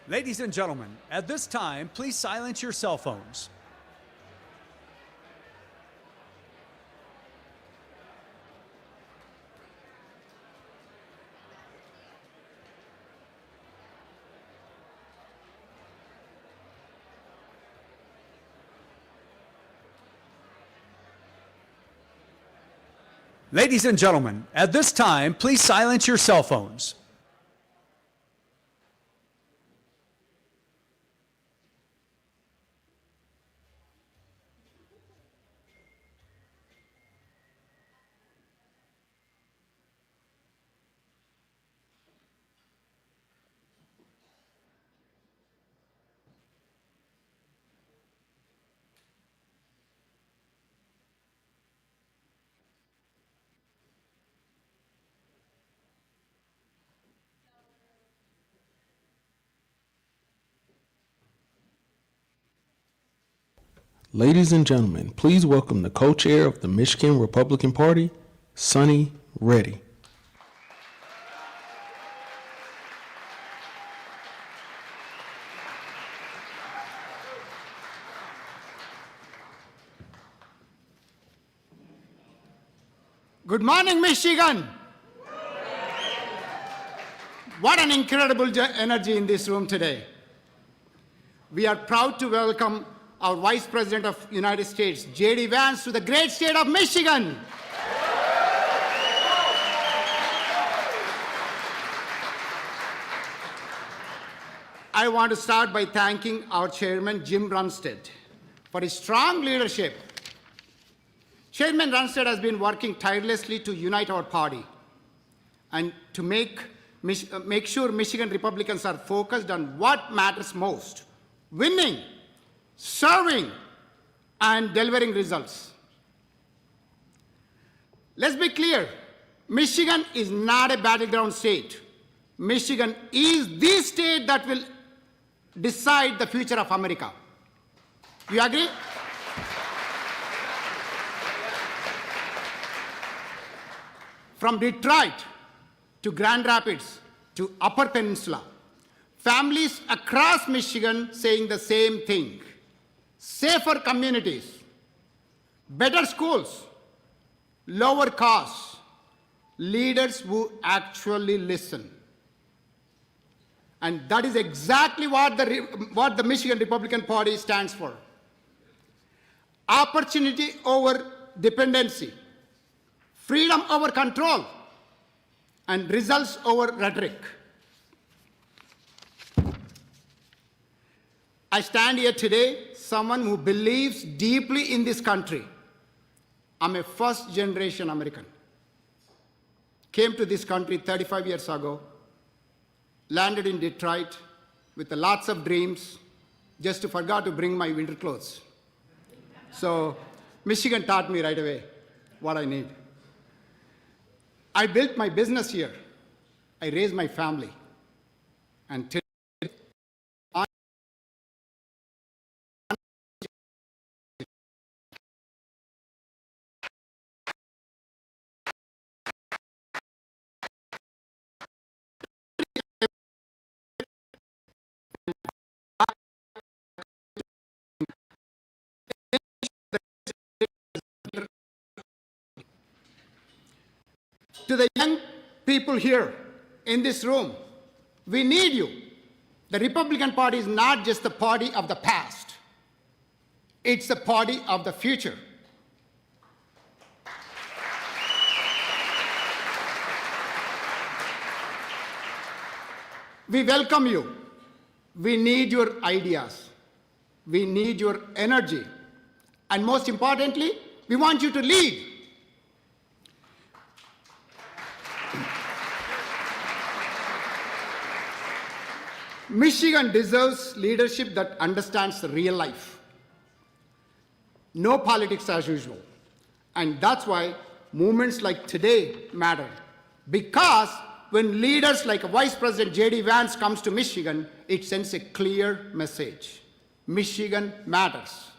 Ladies and gentlemen, at this time, please silence your cell phones. Ladies and gentlemen, at this time, please silence your cell phones. Ladies and gentlemen, please welcome the co-chair of the Michigan Republican Party, Sonny Reddy. Good morning, Michigan. What an incredible energy in this room today. We are proud to welcome our Vice President of the United States, JD Vance, to the great state of Michigan. I want to start by thanking our chairman, Jim Runstead, for his strong leadership. Chairman Runstead has been working tirelessly to unite our party and to make sure Michigan Republicans are focused on what matters most: winning, serving, and delivering results. Let's be clear, Michigan is not a battleground state. Michigan is the state that will decide the future of America. You agree? From Detroit to Grand Rapids to Upper Peninsula, families across Michigan saying the same thing: safer communities, better schools, lower costs, leaders who actually listen. And that is exactly what the Michigan Republican Party stands for. Opportunity over dependency, freedom over control, and results over rhetoric. I stand here today, someone who believes deeply in this country. I'm a first-generation American. Came to this country 35 years ago, landed in Detroit with lots of dreams, just forgot to bring my winter clothes. So Michigan taught me right away what I need. I built my business here. I raised my family. And today, to the young people here in this room, we need you. The Republican Party is not just the party of the past. It's the party of the future. We welcome you. We need your ideas. We need your energy. And most importantly, we want you to lead. Michigan deserves leadership that understands real life. No politics as usual. And that's why movements like today matter. Because when leaders like Vice President JD Vance comes to Michigan, it sends a clear message. Michigan matters.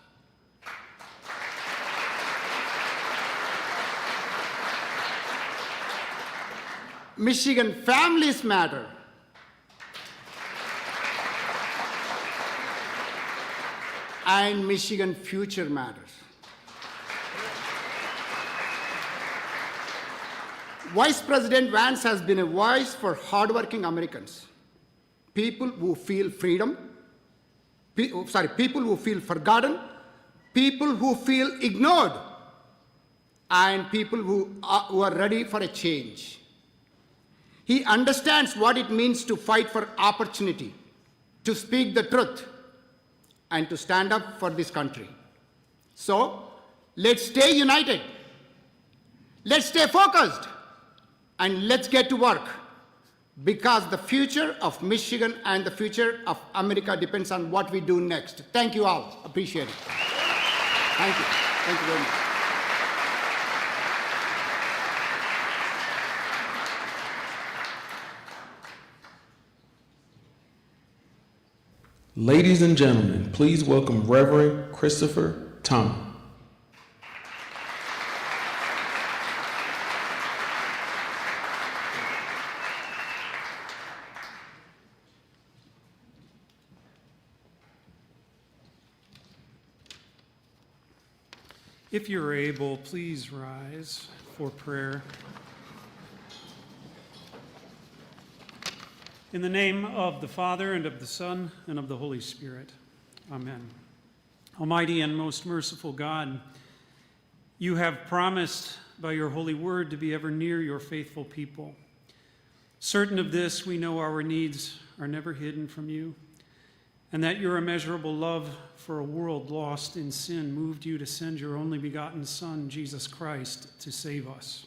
Michigan families matter. and Michigan future matters. Vice President Vance has been a voice for hardworking Americans, people who feel freedom, people who feel forgotten, people who feel ignored, and people who are ready for a change. He understands what it means to fight for opportunity, to speak the truth, and to stand up for this country. So, let's stay united. Let's stay focused. And let's get to work, because the future of Michigan and the future of America depends on what we do next. Thank you all. Appreciate it. Thank you. Thank you very much. Ladies and gentlemen, please welcome Reverend Christopher Thomas. If you're able, please rise for prayer. In the name of the Father, and of the Son, and of the Holy Spirit. Amen. Almighty and most merciful God, you have promised by your holy word to be ever near your faithful people. Certain of this, we know our needs are never hidden from you, and that your immeasurable love for a world lost in sin moved you to send your only begotten Son, Jesus Christ, to save us.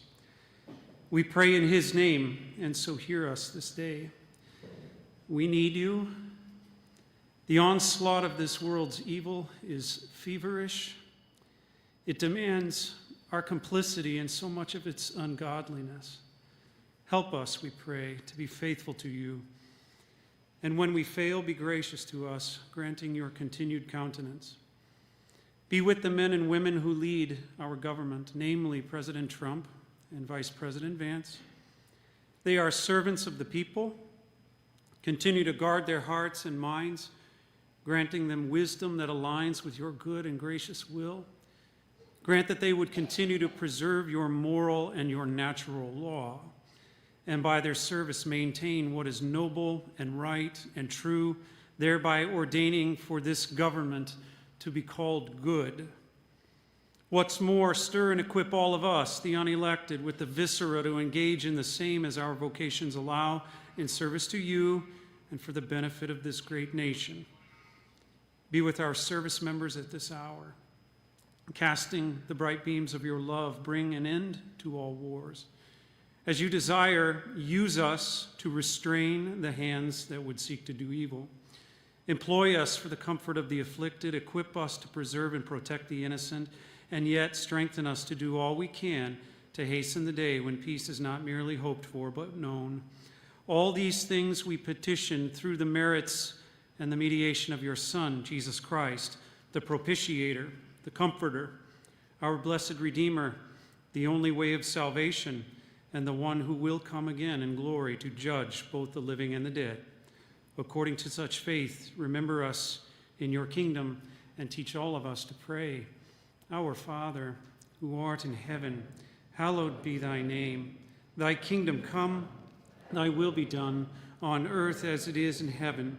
We pray in his name, and so hear us this day. We need you. The onslaught of this world's evil is feverish. It demands our complicity in so much of its ungodliness. Help us, we pray, to be faithful to you. And when we fail, be gracious to us, granting your continued countenance. Be with the men and women who lead our government, namely President Trump and Vice President Vance. They are servants of the people. Continue to guard their hearts and minds, granting them wisdom that aligns with your good and gracious will. Grant that they would continue to preserve your moral and your natural law, and by their service maintain what is noble and right and true, thereby ordaining for this government to be called good. What's more, stir and equip all of us, the unelected, with the viscera to engage in the same as our vocations allow, in service to you and for the benefit of this great nation. Be with our service members at this hour. Casting the bright beams of your love, bring an end to all wars. As you desire, use us to restrain the hands that would seek to do evil. Employ us for the comfort of the afflicted, equip us to preserve and protect the innocent, and yet strengthen us to do all we can to hasten the day when peace is not merely hoped for, but known. All these things we petition through the merits and the mediation of your Son, Jesus Christ, the propitiator, the comforter, our blessed Redeemer, the only way of salvation, and the one who will come again in glory to judge both the living and the dead. According to such faith, remember us in your kingdom and teach all of us to pray. Our Father, who art in heaven, hallowed be thy name. Thy kingdom come, thy will be done, on earth as it is in heaven.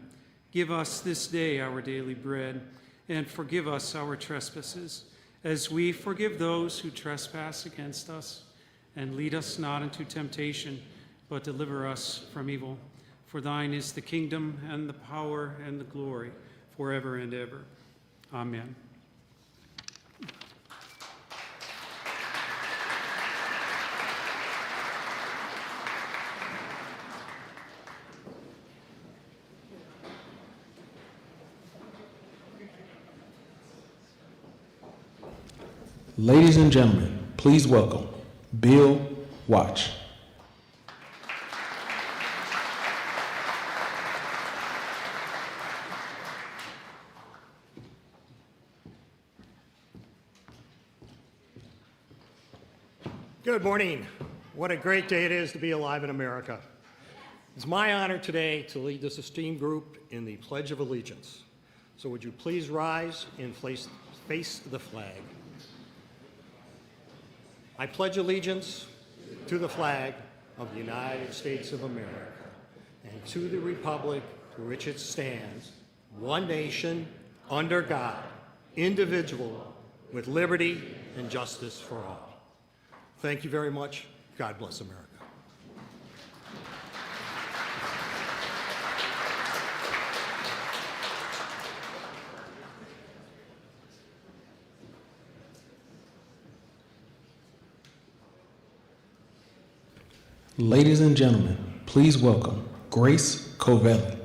Give us this day our daily bread, and forgive us our trespasses, as we forgive those who trespass against us. And lead us not into temptation, but deliver us from evil. For thine is the kingdom and the power and the glory forever and ever. Amen. Ladies and gentlemen, please welcome Bill Watch. Good morning. What a great day it is to be alive in America. It's my honor today to lead this esteemed group in the Pledge of Allegiance. So would you please rise and face the flag? I pledge allegiance to the flag of the United States of America and to the republic for which it stands, one nation, under God, indivisible, with liberty and justice for all. Thank you very much. God bless America. Ladies and gentlemen, please welcome Grace Covelli.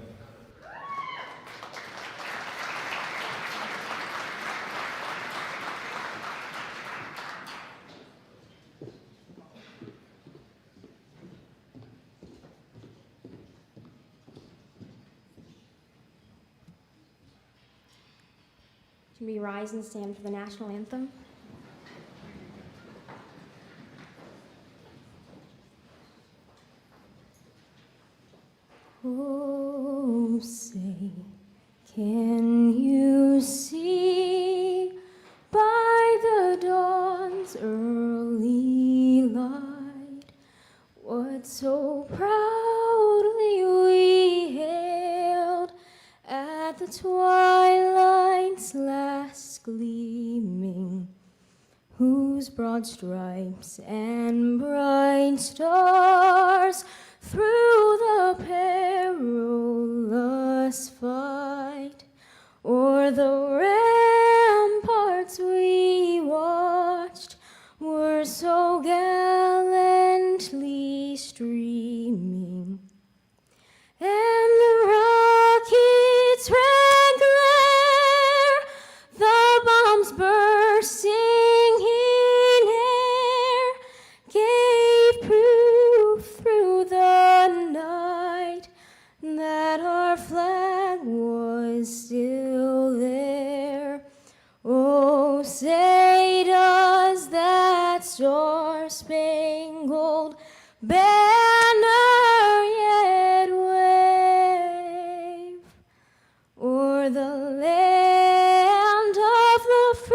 Can we rise and stand for the national anthem? Oh, say, can you see by the dawn's early light what so proudly we hailed at the twilight's last gleaming, whose broad stripes and bright stars through the perilous fight o'er the ramparts we watched were so gallantly streaming, and the rockets' red glare, the bombs bursting in air, gave proof through the night that our flag was still there. Oh, say does that star-spangled banner yet wave o'er the land of the free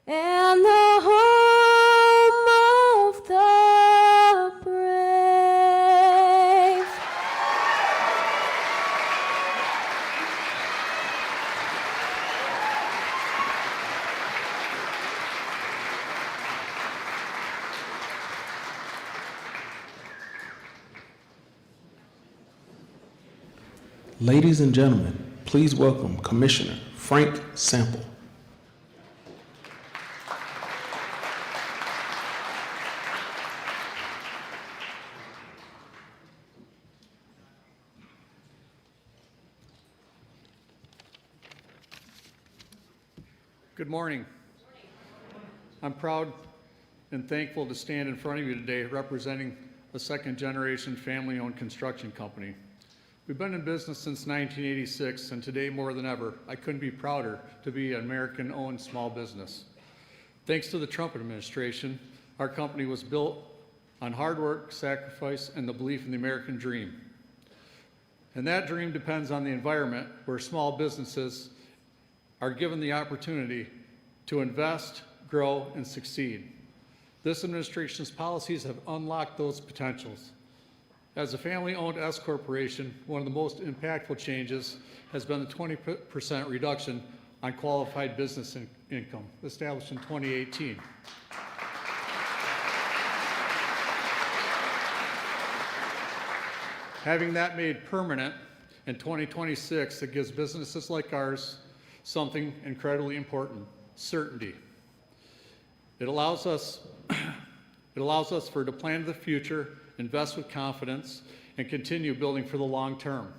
and the home of the brave? Ladies and gentlemen, please welcome Commissioner Frank Sample. Good morning. I'm proud and thankful to stand in front of you today representing a second-generation family-owned construction company. We've been in business since 1986, and today more than ever, I couldn't be prouder to be an American-owned small business. Thanks to the Trump administration, our company was built on hard work, sacrifice, and the belief in the American dream. And that dream depends on the environment where small businesses are given the opportunity to invest, grow, and succeed. This administration's policies have unlocked those potentials. As a family-owned S corporation, one of the most impactful changes has been the 20% reduction on qualified business income, established in 2018. Having that made permanent in 2026, it gives businesses like ours something incredibly important: certainty. It allows us to plan to the future, invest with confidence, and continue building for the long term.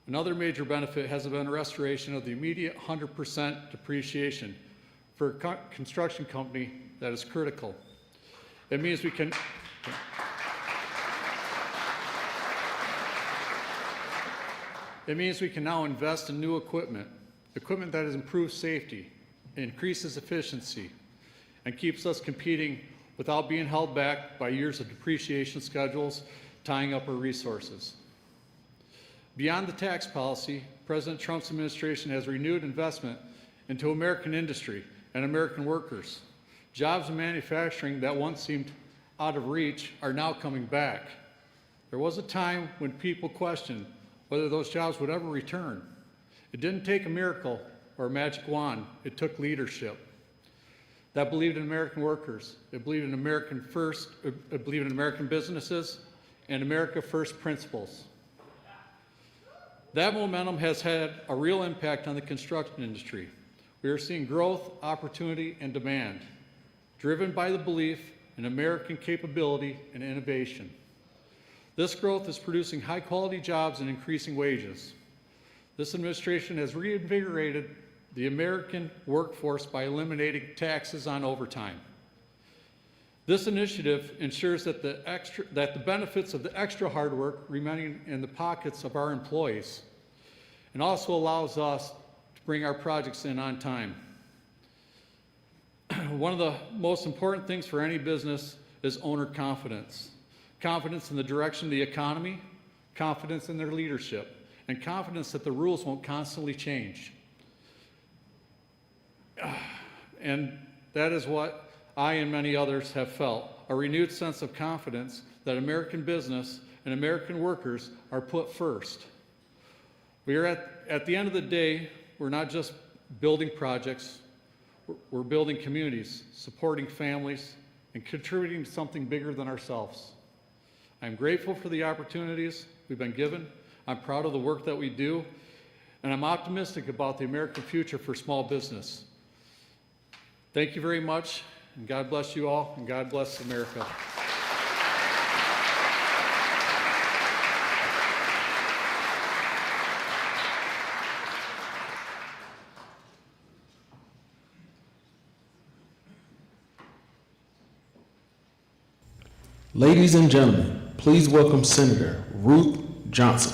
Another major benefit has been a restoration of the immediate 100% depreciation for a construction company that is critical. It means we can now invest in new equipment that has improved safety, increases efficiency, and keeps us competing without being held back by years of depreciation schedules tying up our resources. Beyond the tax policy, President Trump's administration has renewed investment into American industry and American workers. Jobs in manufacturing that once seemed out of reach are now coming back. There was a time when people questioned whether those jobs would ever return. It didn't take a miracle or a magic wand. It took leadership that believed in American workers. It believed in American first. It believed in American businesses and America First principles. That momentum has had a real impact on the construction industry. We are seeing growth, opportunity, and demand, driven by the belief in American capability and innovation. This growth is producing high-quality jobs and increasing wages. This administration has reinvigorated the American workforce by eliminating taxes on overtime. This initiative ensures that the benefits of the extra hard work remain in the pockets of our employees, and also allows us to bring our projects in on time. One of the most important things for any business is owner confidence. Confidence in the direction of the economy, confidence in their leadership, and confidence that the rules won't constantly change. And that is what I and many others have felt, a renewed sense of confidence that American business and American workers are put first. We are at the end of the day, we're not just building projects, we're building communities, supporting families, and contributing to something bigger than ourselves. I'm grateful for the opportunities we've been given. I'm proud of the work that we do, and I'm optimistic about the American future for small business. Thank you very much, and God bless you all, and God bless America. Ladies and gentlemen, please welcome Senator Ruth Johnson.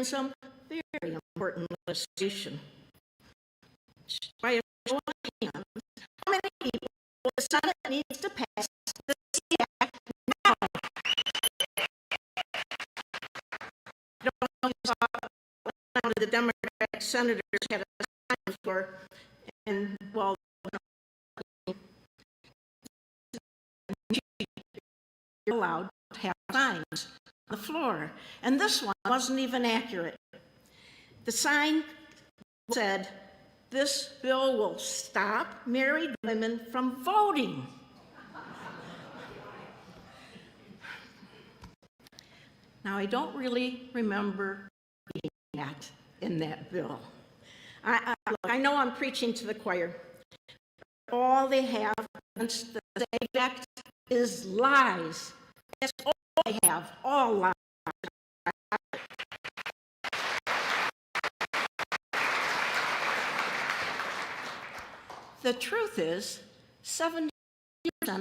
Some very important legislation. By a show of hands, how many people the Senate needs to pass this act now? I don't know if you saw the Democratic senators had a sign for, and well, you're allowed to have signs on the floor, and this one wasn't even accurate. The sign said, "This bill will stop married women from voting." Now, I don't really remember reading that in that bill. I know I'm preaching to the choir. All they have against the SAVE Act is lies. That's all they have, all lies. The truth is, 70%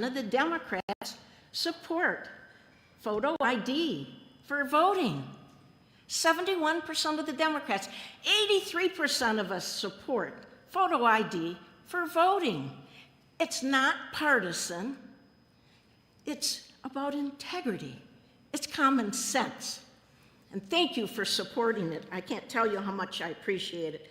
of the Democrats support photo ID for voting. 71% of the Democrats, 83% of us support photo ID for voting. It's not partisan. It's about integrity. It's common sense. And thank you for supporting it. I can't tell you how much I appreciate it.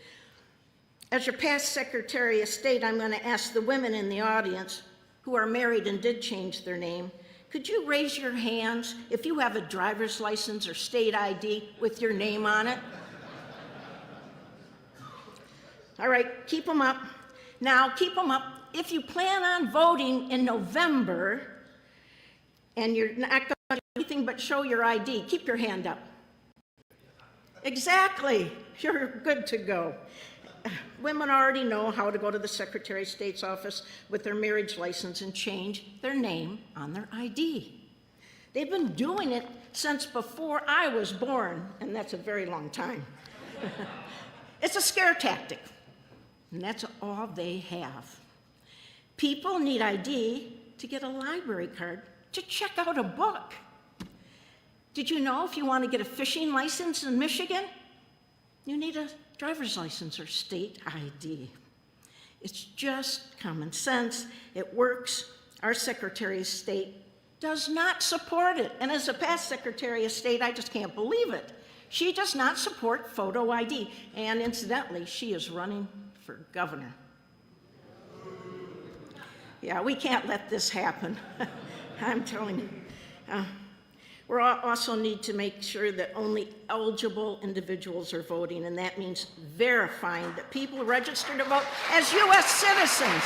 As your past Secretary of State, I'm going to ask the women in the audience who are married and did change their name, could you raise your hands if you have a driver's license or state ID with your name on it? All right, keep them up. Now, keep them up. If you plan on voting in November and you're not going to do anything but show your ID, keep your hand up. Exactly. You're good to go. Women already know how to go to the Secretary of State's office with their marriage license and change their name on their ID. They've been doing it since before I was born, and that's a very long time. It's a scare tactic, and that's all they have. People need ID to get a library card to check out a book. Did you know if you want to get a fishing license in Michigan, you need a driver's license or state ID? It's just common sense. It works. Our Secretary of State does not support it. And as a past Secretary of State, I just can't believe it. She does not support photo ID. And incidentally, she is running for governor. Yeah, we can't let this happen. I'm telling you. We also need to make sure that only eligible individuals are voting, and that means verifying that people register to vote as U.S. citizens.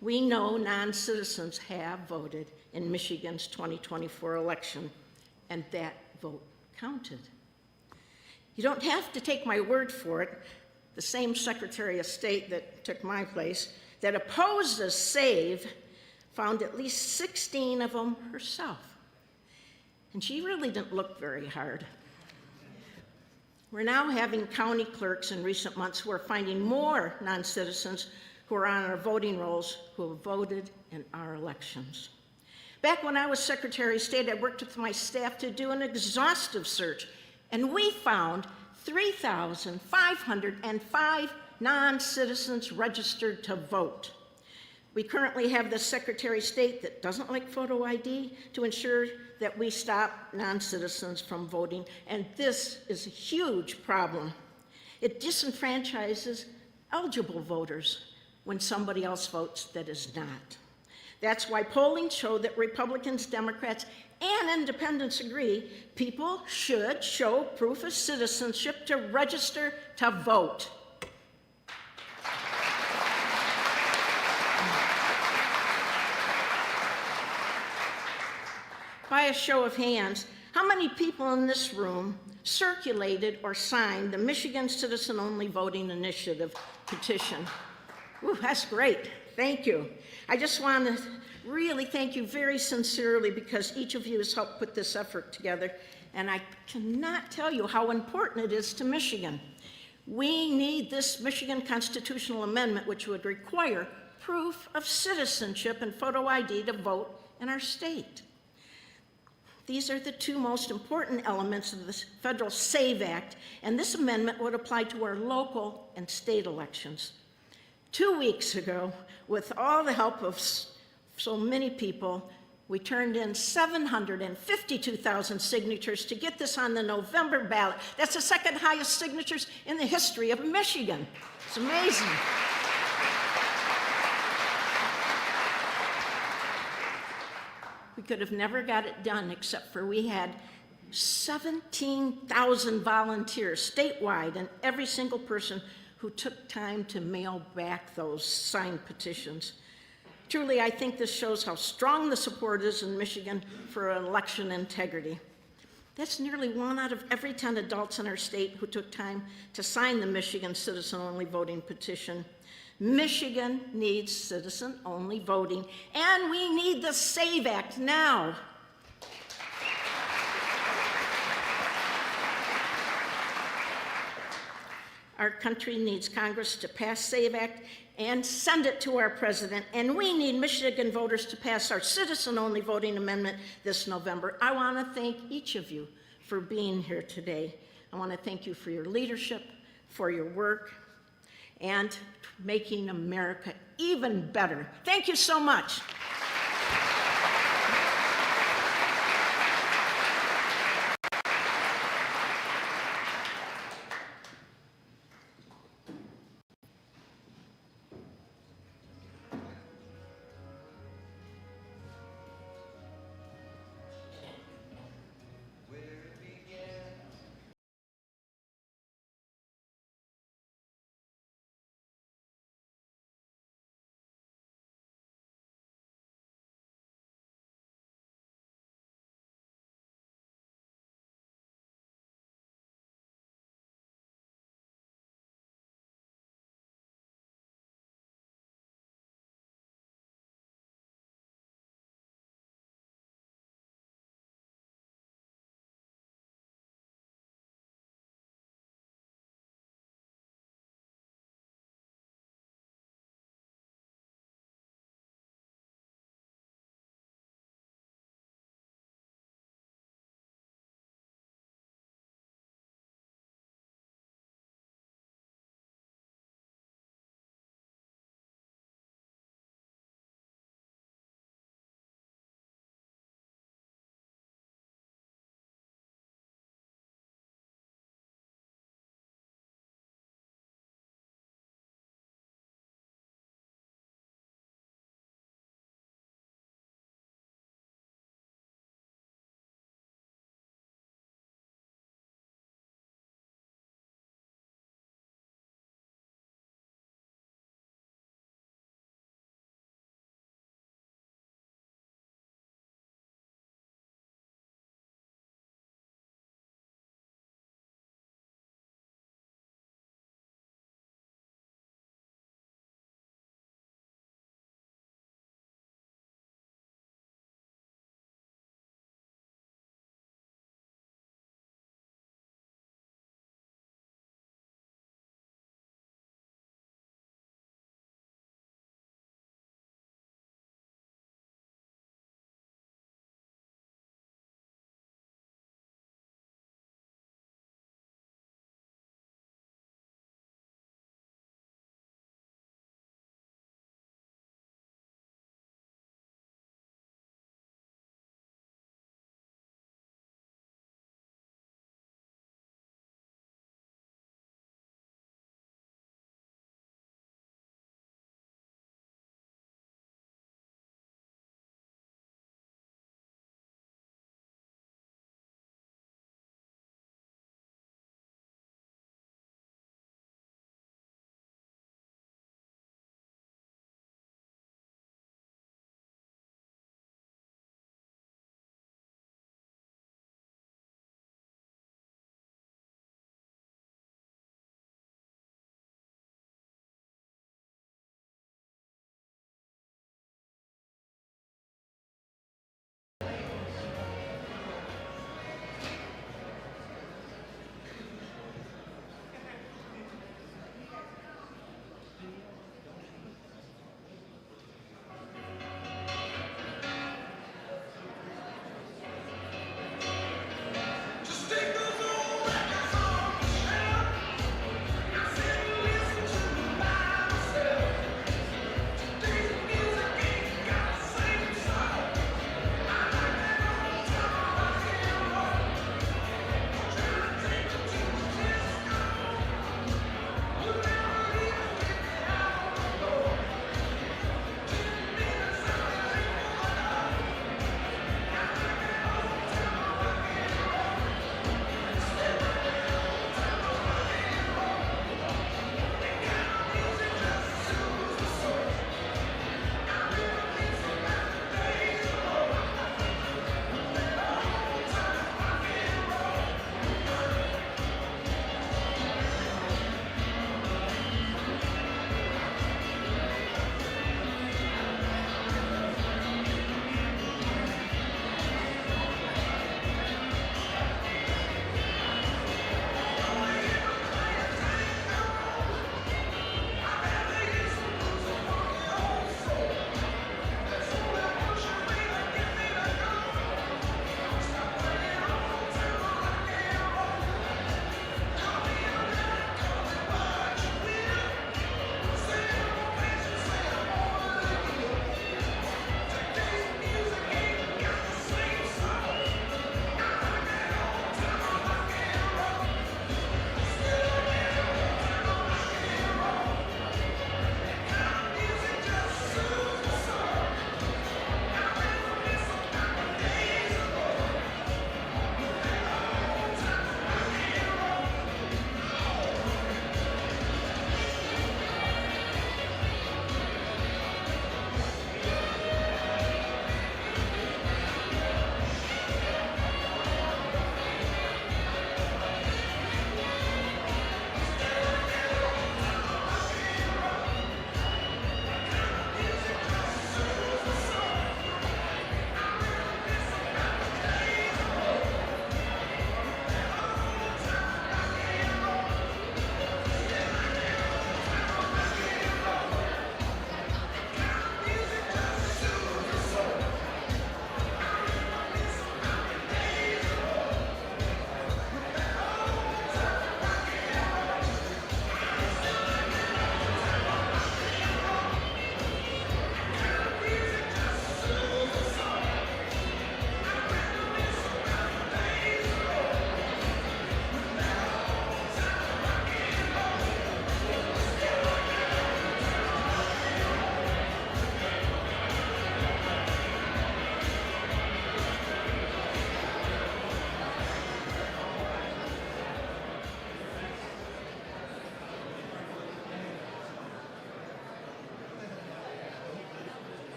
We know non-citizens have voted in Michigan's 2024 election, and that vote counted. You don't have to take my word for it. The same Secretary of State that took my place, that opposes SAVE, found at least 16 of them herself. And she really didn't look very hard. We're now having county clerks in recent months who are finding more non-citizens who are on our voting rolls who have voted in our elections. Back when I was Secretary of State, I worked with my staff to do an exhaustive search, and we found 3,505 non-citizens registered to vote. We currently have the Secretary of State that doesn't like photo ID to ensure that we stop non-citizens from voting, and this is a huge problem. It disenfranchises eligible voters when somebody else votes that is not. That's why polling showed that Republicans, Democrats, and independents agree people should show proof of citizenship to register to vote. By a show of hands, how many people in this room circulated or signed the Michigan Citizen Only Voting Initiative petition? Ooh, that's great. Thank you. I just want to really thank you very sincerely because each of you has helped put this effort together, and I cannot tell you how important it is to Michigan. We need this Michigan constitutional amendment, which would require proof of citizenship and photo ID to vote in our state. These are the two most important elements of the federal SAVE Act, and this amendment would apply to our local and state elections. 2 weeks ago, with all the help of so many people, we turned in 752,000 signatures to get this on the November ballot. That's the second highest signatures in the history of Michigan. It's amazing. We could have never got it done except for we had 17,000 volunteers statewide, and every single person who took time to mail back those signed petitions. Truly, I think this shows how strong the support is in Michigan for election integrity. That's nearly 1 out of every 10 adults in our state who took time to sign the Michigan Citizen-Only Voting petition. Michigan needs citizen-only voting, and we need the SAVE Act now. Our country needs Congress to pass SAVE Act and send it to our president, and we need Michigan voters to pass our citizen-only voting amendment this November. I want to thank each of you for being here today. I want to thank you for your leadership, for your work, and making America even better. Thank you so much.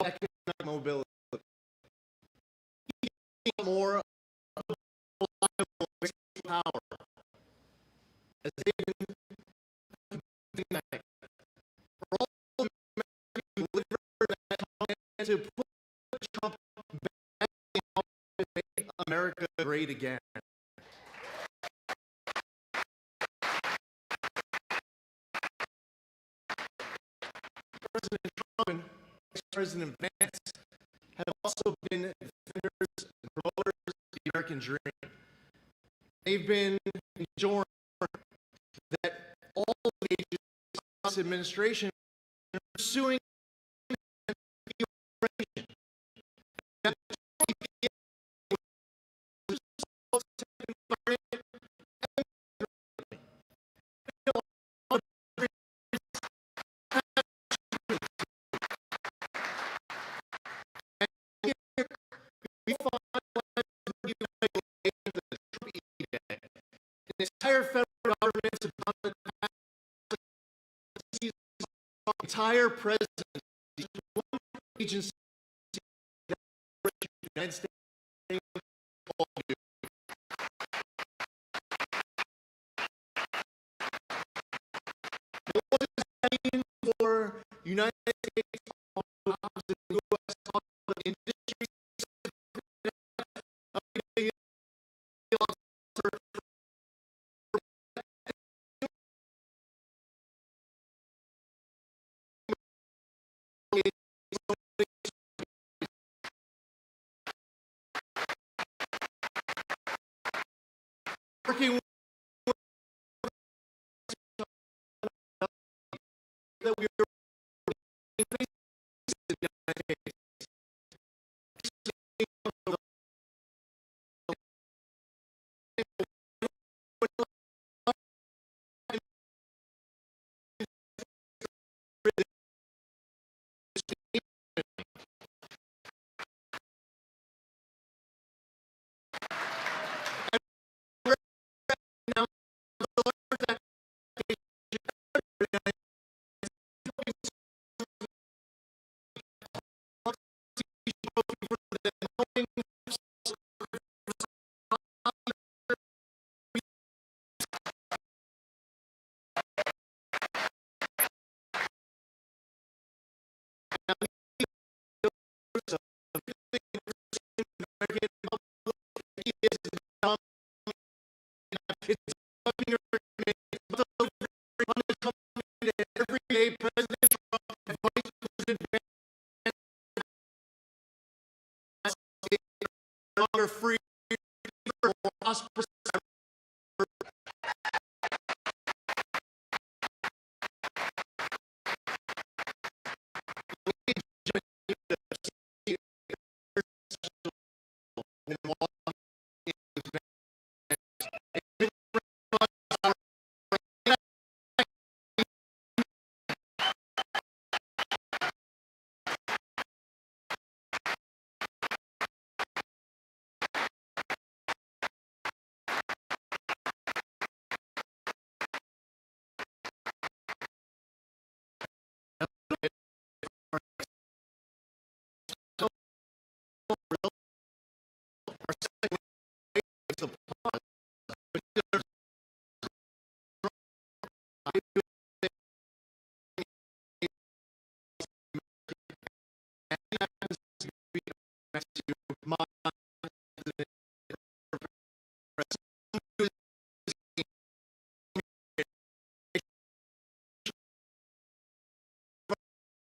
economic mobility. More reliable power as they've been tonight. For all Americans to put Trump back in office and make America great again. President Trump and President Vance have also been defenders and promoters of the American dream. They've been ensuring that all of the agencies of this administration are pursuing immigration. That the entire federal government, the entire presidency, one agency that the United States all do. What does that mean for United States jobs in the U.S. industry? Working with that we are facing the United States. Every day, President Trump and Vice President Vance are no longer free or prosperous.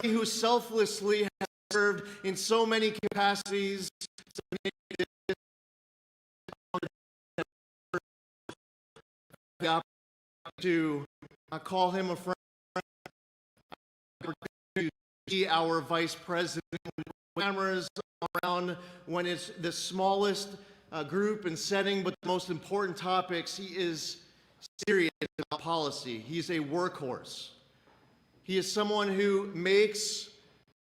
Who selflessly has served in so many capacities to call him a friend, to be our vice president, cameras around when it's the smallest group and setting, but the most important topics. He is serious about policy. He's a workhorse. He is someone who makes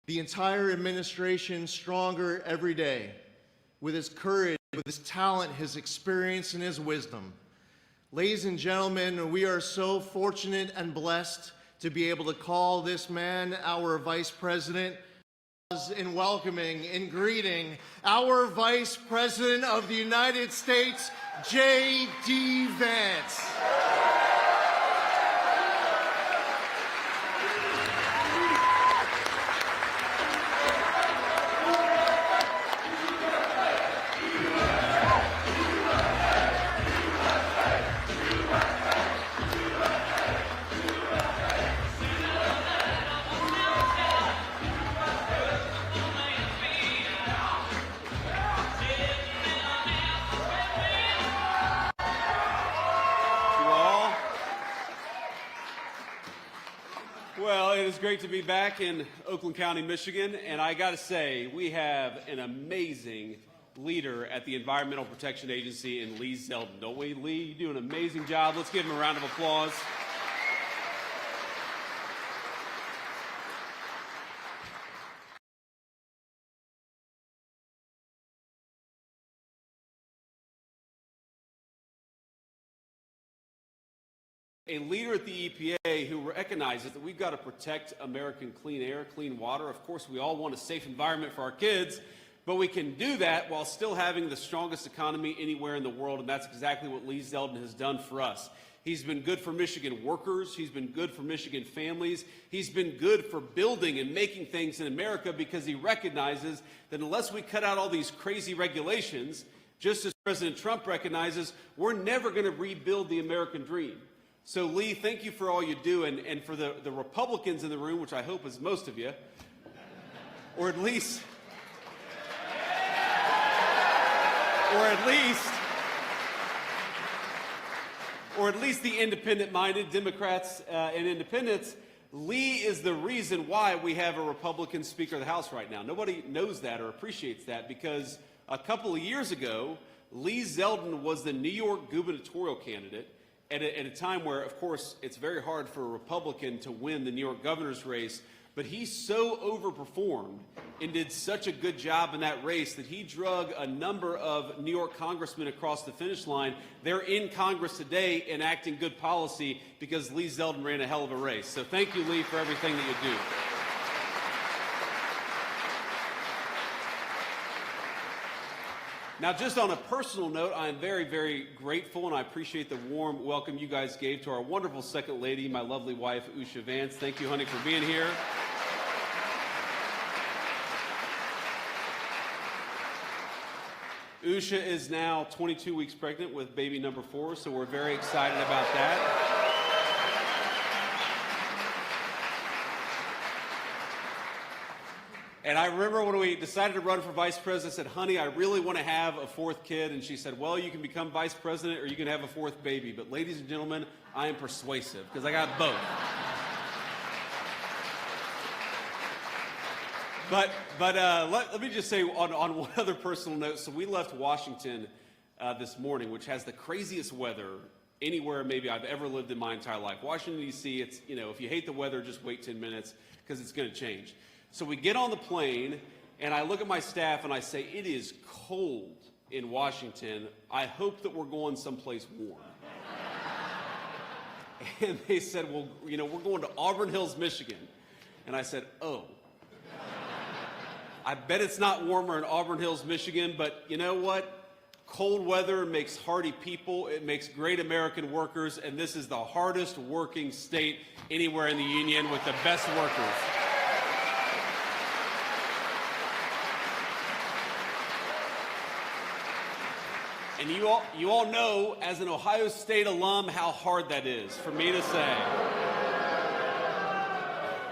the entire administration stronger every day with his courage, with his talent, his experience, and his wisdom. Ladies and gentlemen, we are so fortunate and blessed to be able to call this man our Vice President. In welcoming, in greeting, our Vice President of the United States, JD Vance. Well, it is great to be back in Oakland County, Michigan, and I got to say, we have an amazing leader at the Environmental Protection Agency in Lee Zeldin, don't we? Lee, you do an amazing job. Let's give him a round of applause. A leader at the EPA who recognizes that we've got to protect American clean air, clean water. Of course, we all want a safe environment for our kids, but we can do that while still having the strongest economy anywhere in the world, and that's exactly what Lee Zeldin has done for us. He's been good for Michigan workers. He's been good for Michigan families. He's been good for building and making things in America because he recognizes that unless we cut out all these crazy regulations, just as President Trump recognizes, we're never going to rebuild the American dream. So, Lee, thank you for all you do, and for the Republicans in the room, which I hope is most of you, or at least the independent-minded Democrats and independents, Lee is the reason why we have a Republican Speaker of the House right now. Nobody knows that or appreciates that because a couple of years ago, Lee Zeldin was the New York gubernatorial candidate at a time where, of course, it's very hard for a Republican to win the New York governor's race, but he so overperformed and did such a good job in that race that he drug a number of New York congressmen across the finish line. They're in Congress today enacting good policy because Lee Zeldin ran a hell of a race. So thank you, Lee, for everything that you do. Now, just on a personal note, I am very, very grateful, and I appreciate the warm welcome you guys gave to our wonderful second lady, my lovely wife, Usha Vance. Thank you, honey, for being here. Usha is now 22 weeks pregnant with baby number 4, so we're very excited about that. And I remember when we decided to run for vice president, I said, honey, I really want to have a 4th kid. And she said, well, you can become vice president or you can have a 4th baby. But ladies and gentlemen, I am persuasive because I got both. But let me just say on one other personal note. So we left Washington this morning, which has the craziest weather anywhere maybe I've ever lived in my entire life. Washington, D.C., it's, if you hate the weather, just wait 10 minutes because it's going to change. So we get on the plane, and I look at my staff, and I say, it is cold in Washington. I hope that we're going someplace warm. And they said, well, we're going to Auburn Hills, Michigan. And I said, oh. I bet it's not warmer in Auburn Hills, Michigan, but you know what? Cold weather makes hardy people. It makes great American workers, and this is the hardest working state anywhere in the union with the best workers. And you all know, as an Ohio State alum, how hard that is for me to say.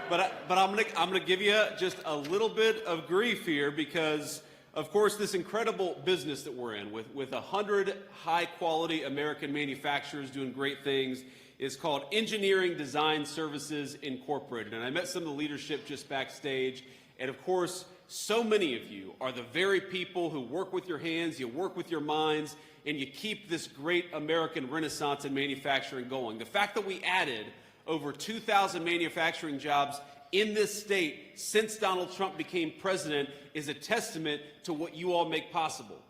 But I'm gonna give you just a little bit of grief here because, of course, this incredible business that we're in with 100 high-quality American manufacturers doing great things is called Engineering Design Services Incorporated. And I met some of the leadership just backstage, and of course, so many of you are the very people who work with your hands, you work with your minds, and you keep this great American renaissance in manufacturing going. The fact that we added over 2,000 manufacturing jobs in this state since Donald Trump became president is a testament to what you all make possible.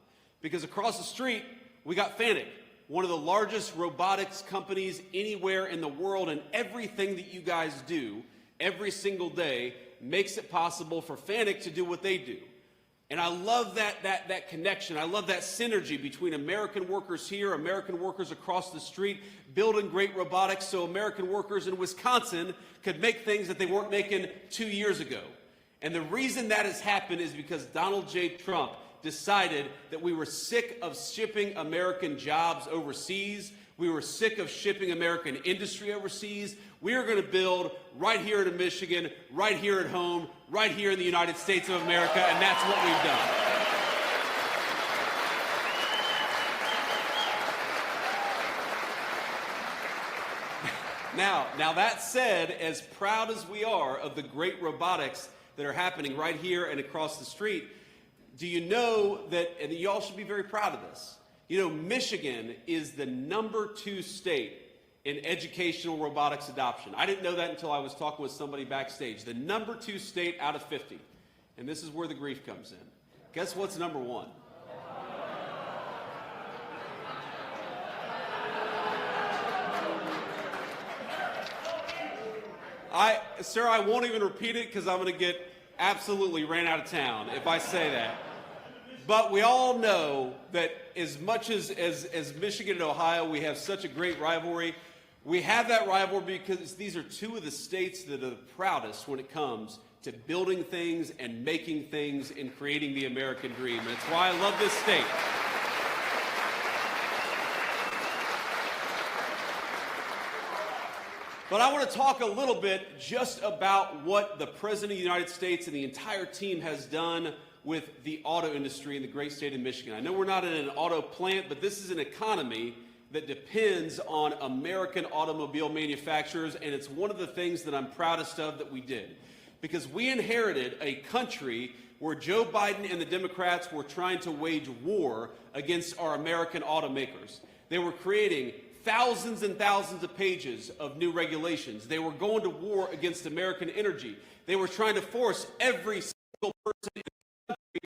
Because across the street, we got Fanuc, one of the largest robotics companies anywhere in the world, and everything that you guys do every single day makes it possible for Fanuc to do what they do. And I love that connection. I love that synergy between American workers here, American workers across the street, building great robotics so American workers in Wisconsin could make things that they weren't making 2 years ago. And the reason that has happened is because Donald J. Trump decided that we were sick of shipping American jobs overseas. We were sick of shipping American industry overseas. We are going to build right here in Michigan, right here at home, right here in the United States of America, and that's what we've done. Now that said, as proud as we are of the great robotics that are happening right here and across the street, do you know that, and you all should be very proud of this, you know, Michigan is the #2 state in educational robotics adoption. I didn't know that until I was talking with somebody backstage. The #2 state out of 50. And this is where the grief comes in. Guess what's #1? Sir, I won't even repeat it because I'm going to get absolutely ran out of town if I say that. But we all know that as much as Michigan and Ohio, we have such a great rivalry. We have that rivalry because these are two of the states that are the proudest when it comes to building things and making things and creating the American dream. And it's why I love this state. But I want to talk a little bit just about what the President of the United States and the entire team has done with the auto industry in the great state of Michigan. I know we're not in an auto plant, but this is an economy that depends on American automobile manufacturers, and it's one of the things that I'm proudest of that we did. Because we inherited a country where Joe Biden and the Democrats were trying to wage war against our American automakers. They were creating thousands and thousands of pages of new regulations. They were going to war against American energy. They were trying to force every single person in the country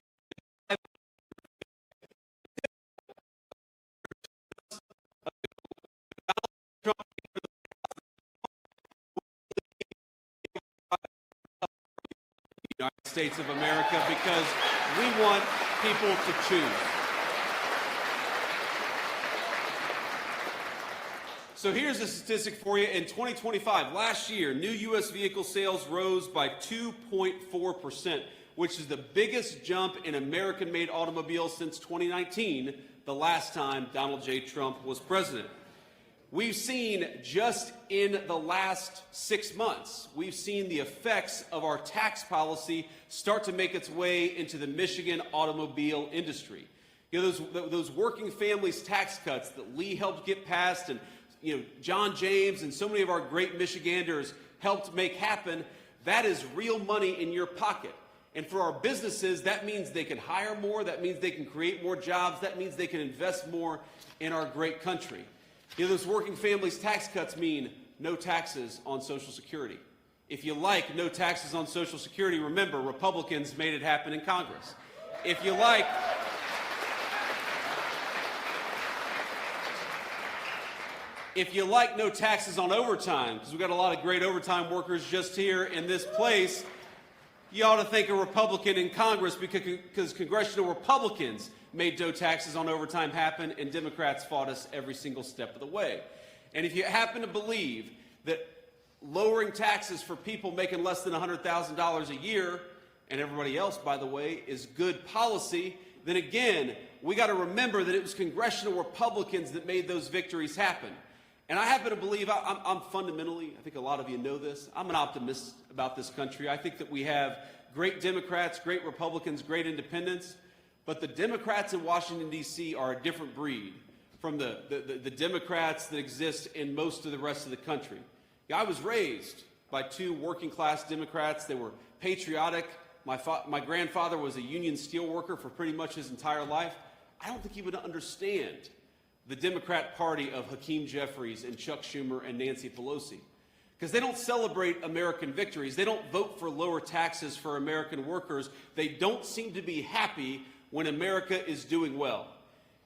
United States of America because we want people to choose. So here's a statistic for you. In 2025, last year, new U.S. vehicle sales rose by 2.4%, which is the biggest jump in American-made automobiles since 2019, the last time Donald J. Trump was president. We've seen just in the last 6 months, we've seen the effects of our tax policy start to make its way into the Michigan automobile industry. You know, those working families tax cuts that Lee helped get passed and John James and so many of our great Michiganders helped make happen, that is real money in your pocket. And for our businesses, that means they can hire more, that means they can create more jobs, that means they can invest more in our great country. Those working families tax cuts mean no taxes on Social Security. If you like no taxes on Social Security, remember, Republicans made it happen in Congress. If you like no taxes on overtime, because we've got a lot of great overtime workers just here in this place, you ought to thank a Republican in Congress because congressional Republicans made no taxes on overtime happen, and Democrats fought us every single step of the way. And if you happen to believe that lowering taxes for people making less than $100,000 a year, and everybody else, by the way, is good policy, then again, we got to remember that it was congressional Republicans that made those victories happen. And I happen to believe, I'm fundamentally, I think a lot of you know this, I'm an optimist about this country. I think that we have great Democrats, great Republicans, great independents, but the Democrats in Washington, D.C. are a different breed from the Democrats that exist in most of the rest of the country. I was raised by two working-class Democrats. They were patriotic. My grandfather was a union steelworker for pretty much his entire life. I don't think he would understand the Democrat Party of Hakeem Jeffries and Chuck Schumer and Nancy Pelosi. because they don't celebrate American victories. They don't vote for lower taxes for American workers. They don't seem to be happy when America is doing well.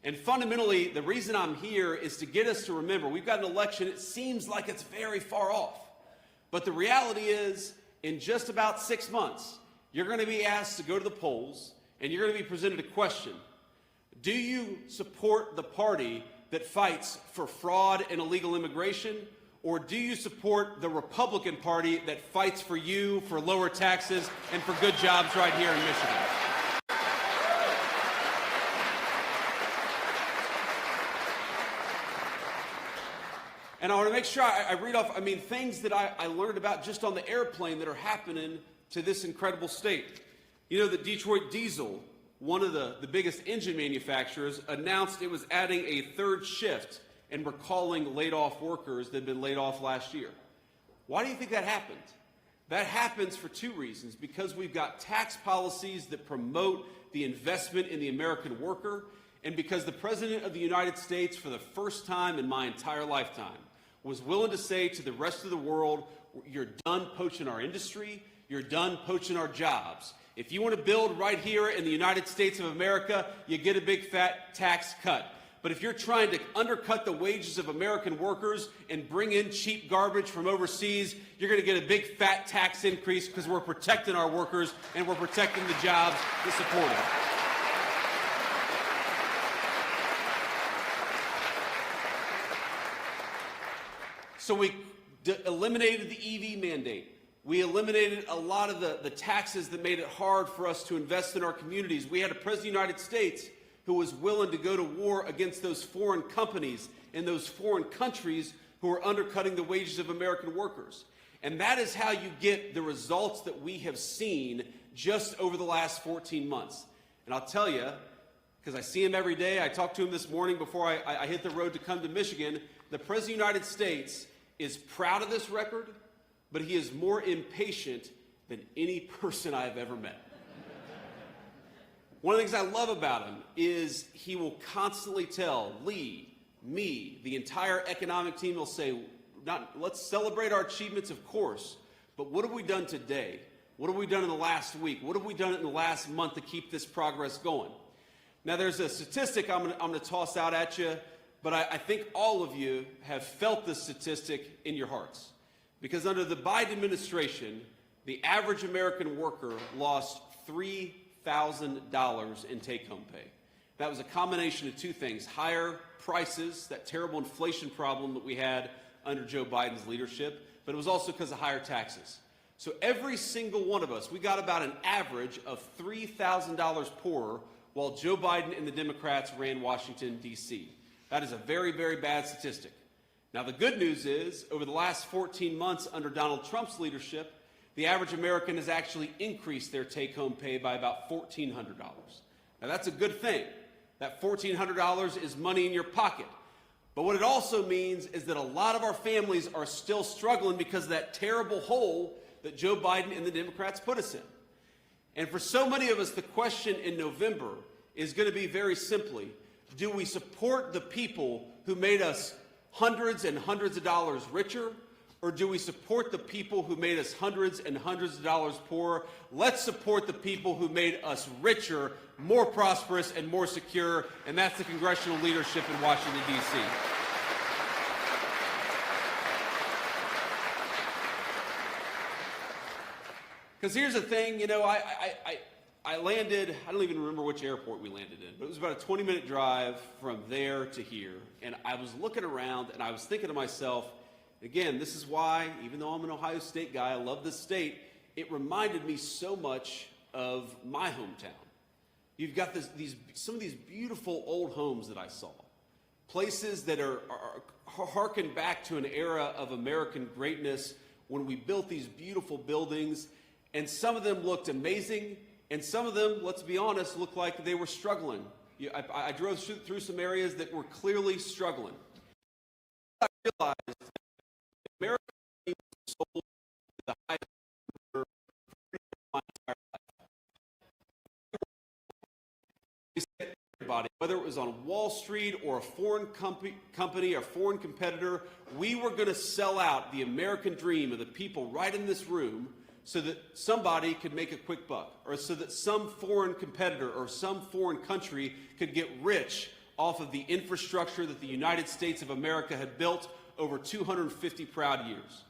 And fundamentally, the reason I'm here is to get us to remember we've got an election. It seems like it's very far off. But the reality is, in just about 6 months, you're going to be asked to go to the polls, and you're going to be presented a question. Do you support the party that fights for fraud and illegal immigration, or do you support the Republican Party that fights for you, for lower taxes, and for good jobs right here in Michigan? And I want to make sure I read off, things that I learned about just on the airplane that are happening to this incredible state. You know that Detroit Diesel, one of the biggest engine manufacturers, announced it was adding a third shift and recalling laid-off workers that had been laid off last year. Why do you think that happened? That happens for two reasons. Because we've got tax policies that promote the investment in the American worker, and because the President of the United States, for the first time in my entire lifetime, was willing to say to the rest of the world, you're done poaching our industry, you're done poaching our jobs. If you want to build right here in the United States of America, you get a big fat tax cut. But if you're trying to undercut the wages of American workers and bring in cheap garbage from overseas, you're going to get a big fat tax increase because we're protecting our workers and we're protecting the jobs that support them. So we eliminated the EV mandate. We eliminated a lot of the taxes that made it hard for us to invest in our communities. We had a President of the United States who was willing to go to war against those foreign companies and those foreign countries who are undercutting the wages of American workers. And that is how you get the results that we have seen just over the last 14 months. And I'll tell you, because I see him every day, I talked to him this morning before I hit the road to come to Michigan, the President of the United States is proud of this record, but he is more impatient than any person I have ever met. One of the things I love about him is he will constantly tell Lee, me, the entire economic team, will say, let's celebrate our achievements, of course, but what have we done today? What have we done in the last week? What have we done in the last month to keep this progress going? Now, there's a statistic I'm going to toss out at you, but I think all of you have felt this statistic in your hearts. Because under the Biden administration, the average American worker lost $3,000 in take-home pay. That was a combination of two things: higher prices, that terrible inflation problem that we had under Joe Biden's leadership, but it was also because of higher taxes. So every single one of us, we got about an average of $3,000 poorer while Joe Biden and the Democrats ran Washington, D.C. That is a very, very bad statistic. Now, the good news is, over the last 14 months under Donald Trump's leadership, the average American has actually increased their take-home pay by about $1,400. Now, that's a good thing. That $1,400 is money in your pocket. But what it also means is that a lot of our families are still struggling because of that terrible hole that Joe Biden and the Democrats put us in. And for so many of us, the question in November is going to be very simply, do we support the people who made us hundreds and hundreds of dollars richer, or do we support the people who made us hundreds and hundreds of dollars poorer? Let's support the people who made us richer, more prosperous, and more secure, and that's the congressional leadership in Washington, D.C. Because here's the thing, you know, I landed, I don't even remember which airport we landed in, but it was about a 20-minute drive from there to here, and I was looking around and I was thinking to myself, again, this is why, even though I'm an Ohio State guy, I love this state, it reminded me so much of my hometown. You've got some of these beautiful old homes that I saw, places that are harken back to an era of American greatness when we built these beautiful buildings, and some of them looked amazing, and some of them, let's be honest, looked like they were struggling. I drove through some areas that were clearly struggling. I realized America sold the highest number of my entire life. We said everybody whether it was on Wall Street or a foreign company or foreign competitor, we were going to sell out the American dream of the people right in this room so that somebody could make a quick buck, or so that some foreign competitor or some foreign country could get rich off of the infrastructure that the United States of America had built over 250 proud years.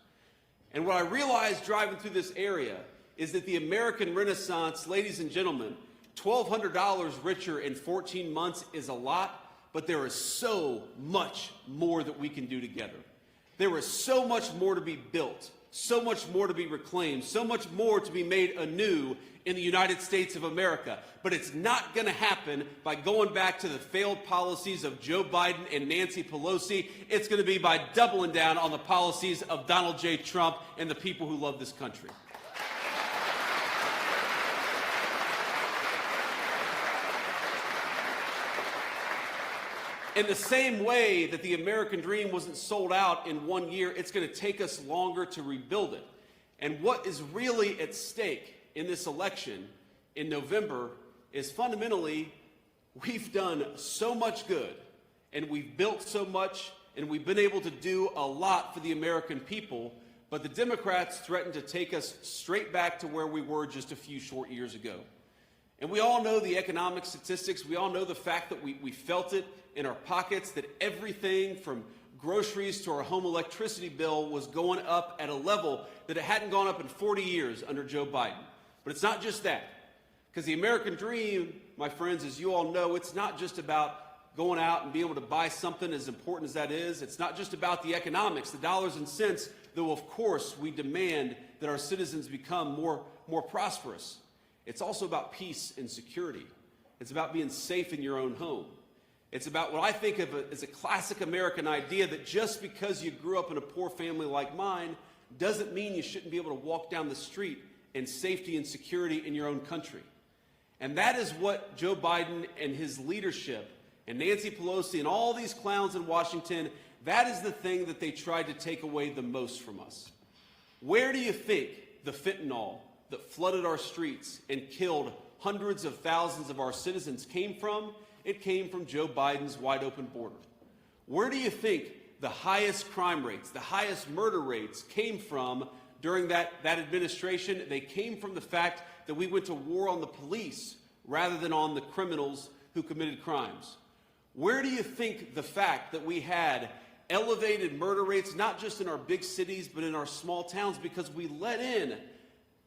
And what I realized driving through this area is that the American Renaissance, ladies and gentlemen, $1,200 richer in 14 months is a lot, but there is so much more that we can do together. There is so much more to be built, so much more to be reclaimed, so much more to be made anew in the United States of America. But it's not going to happen by going back to the failed policies of Joe Biden and Nancy Pelosi. It's going to be by doubling down on the policies of Donald J. Trump and the people who love this country. In the same way that the American dream wasn't sold out in 1 year, it's going to take us longer to rebuild it. And what is really at stake in this election in November is fundamentally, we've done so much good, and we've built so much, and we've been able to do a lot for the American people, but the Democrats threatened to take us straight back to where we were just a few short years ago. And we all know the economic statistics. We all know the fact that we felt it in our pockets, that everything from groceries to our home electricity bill was going up at a level that it hadn't gone up in 40 years under Joe Biden. But it's not just that. Because the American dream, my friends, as you all know, it's not just about going out and being able to buy something, as important as that is. It's not just about the economics, the dollars and cents, though of course we demand that our citizens become more prosperous. It's also about peace and security. It's about being safe in your own home. It's about what I think of as a classic American idea that just because you grew up in a poor family like mine doesn't mean you shouldn't be able to walk down the street in safety and security in your own country. And that is what Joe Biden and his leadership and Nancy Pelosi and all these clowns in Washington, that is the thing that they tried to take away the most from us. Where do you think the fentanyl that flooded our streets and killed hundreds of thousands of our citizens came from? It came from Joe Biden's wide open border. Where do you think the highest crime rates, the highest murder rates came from during that administration? They came from the fact that we went to war on the police rather than on the criminals who committed crimes. Where do you think the fact that we had elevated murder rates, not just in our big cities, but in our small towns, because we let in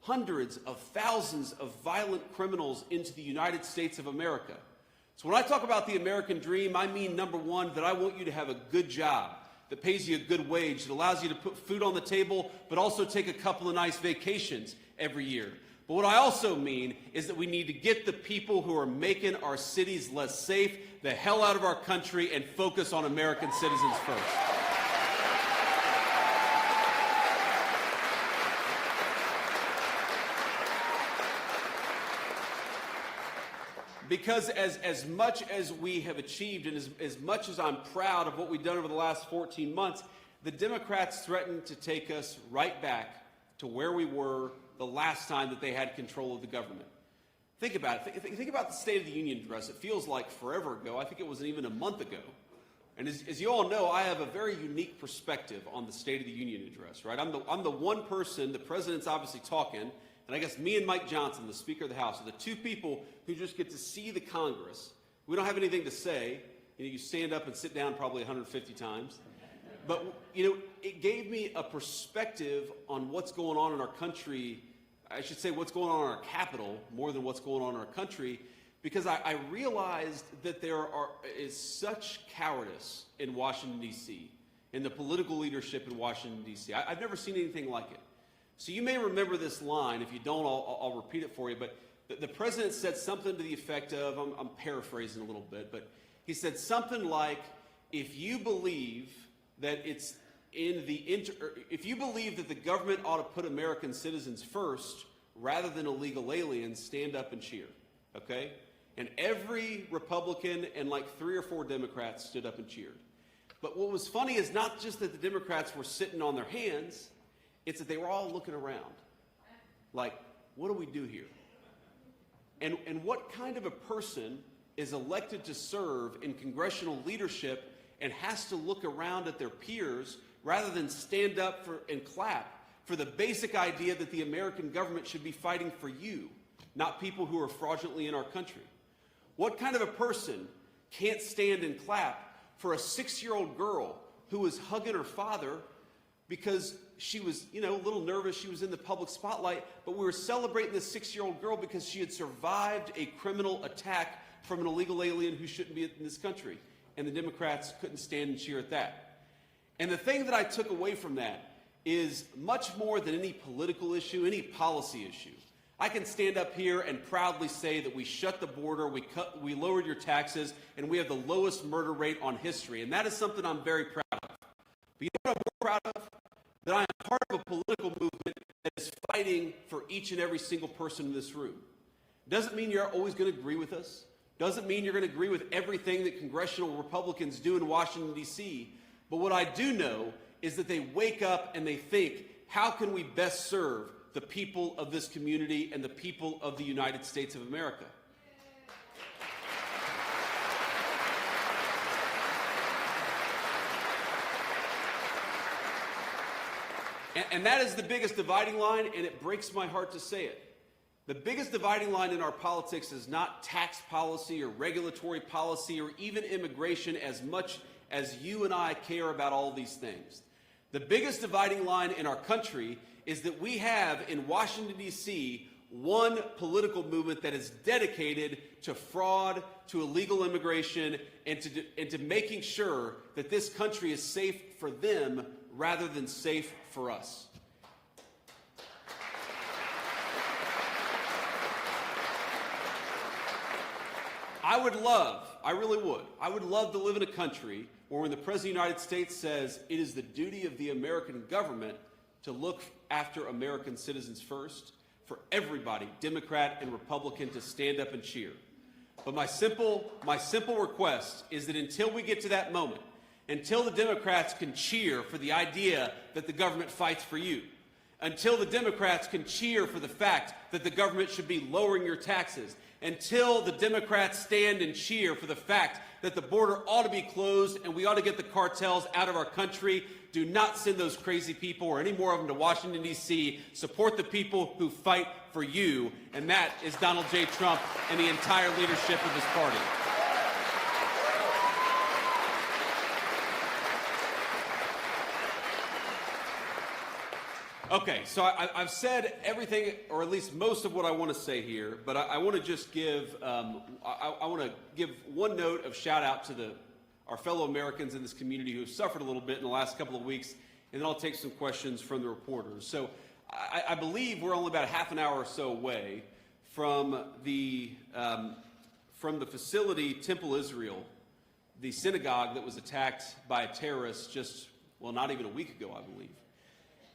hundreds of thousands of violent criminals into the United States of America? So when I talk about the American dream, I mean, number one, that I want you to have a good job that pays you a good wage, that allows you to put food on the table, but also take a couple of nice vacations every year. But what I also mean is that we need to get the people who are making our cities less safe the hell out of our country and focus on American citizens first. Because as much as we have achieved and as much as I'm proud of what we've done over the last 14 months, the Democrats threatened to take us right back to where we were the last time that they had control of the government. Think about it. Think about the State of the Union address. It feels like forever ago. I think it wasn't even a month ago. And as you all know, I have a very unique perspective on the State of the Union address, right? I'm the one person, the president's obviously talking, and I guess me and Mike Johnson, the Speaker of the House, are the two people who just get to see the Congress. We don't have anything to say. You stand up and sit down probably 150 times. But, it gave me a perspective on what's going on in our country. I should say what's going on in our capital more than what's going on in our country, because I realized that there is such cowardice in Washington, D.C., in the political leadership in Washington, D.C. I've never seen anything like it. So you may remember this line. If you don't, I'll repeat it for you. But the president said something to the effect of, I'm paraphrasing a little bit, but he said something like, if you believe that if you believe that the government ought to put American citizens first rather than illegal aliens, stand up and cheer, okay? And every Republican and like 3 or 4 Democrats stood up and cheered. But what was funny is not just that the Democrats were sitting on their hands, it's that they were all looking around. Like, what do we do here? And what kind of a person is elected to serve in congressional leadership and has to look around at their peers rather than stand up and clap for the basic idea that the American government should be fighting for you, not people who are fraudulently in our country? What kind of a person can't stand and clap for a 6-year-old girl who was hugging her father because she was, a little nervous, she was in the public spotlight, but we were celebrating this 6-year-old girl because she had survived a criminal attack from an illegal alien who shouldn't be in this country, and the Democrats couldn't stand and cheer at that. And the thing that I took away from that is much more than any political issue, any policy issue. I can stand up here and proudly say that we shut the border, we lowered your taxes, and we have the lowest murder rate on history. And that is something I'm very proud of. But you know what I'm more proud of? That I am part of a political movement that is fighting for each and every single person in this room. Doesn't mean you're always going to agree with us. Doesn't mean you're going to agree with everything that congressional Republicans do in Washington, D.C. But what I do know is that they wake up and they think, how can we best serve the people of this community and the people of the United States of America? And that is the biggest dividing line, and it breaks my heart to say it. The biggest dividing line in our politics is not tax policy or regulatory policy or even immigration as much as you and I care about all these things. The biggest dividing line in our country is that we have in Washington, D.C., one political movement that is dedicated to fraud, to illegal immigration, and to making sure that this country is safe for them rather than safe for us. I really would. I would love to live in a country where when the President of the United States says it is the duty of the American government to look after American citizens first, for everybody, Democrat and Republican, to stand up and cheer. But my simple request is that until we get to that moment, until the Democrats can cheer for the idea that the government fights for you, until the Democrats can cheer for the fact that the government should be lowering your taxes, until the Democrats stand and cheer for the fact that the border ought to be closed and we ought to get the cartels out of our country, do not send those crazy people or any more of them to Washington, D.C. Support the people who fight for you, and that is Donald J. Trump and the entire leadership of this party. Okay, so I've said everything, or at least most of what I want to say here, but I want to just give one note of shout out to our fellow Americans in this community who have suffered a little bit in the last couple of weeks, and then I'll take some questions from the reporters. So I believe we're only about half an hour or so away from the facility Temple Israel, the synagogue that was attacked by a terrorist not even a week ago, I believe.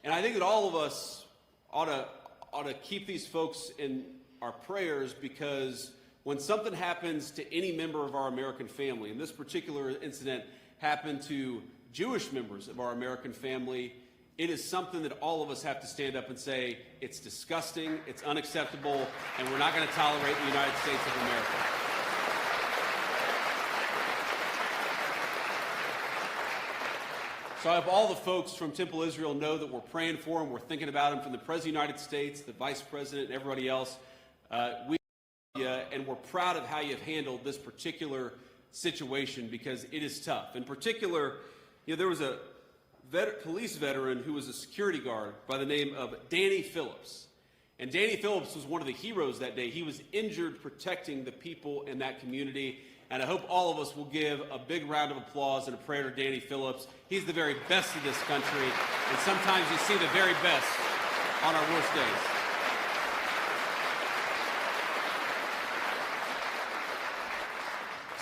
And I think that all of us ought to keep these folks in our prayers, because when something happens to any member of our American family, and this particular incident happened to Jewish members of our American family, it is something that all of us have to stand up and say, it's disgusting, it's unacceptable, and we're not going to tolerate the United States of America. So I hope all the folks from Temple Israel know that we're praying for them, we're thinking about them, from the President of the United States, the Vice President, and everybody else. And we're proud of how you've handled this particular situation, because it is tough. In particular, there was a police veteran who was a security guard by the name of Danny Phillips. And Danny Phillips was one of the heroes that day. He was injured protecting the people in that community. And I hope all of us will give a big round of applause and a prayer to Danny Phillips. He's the very best of this country, and sometimes you see the very best on our worst days.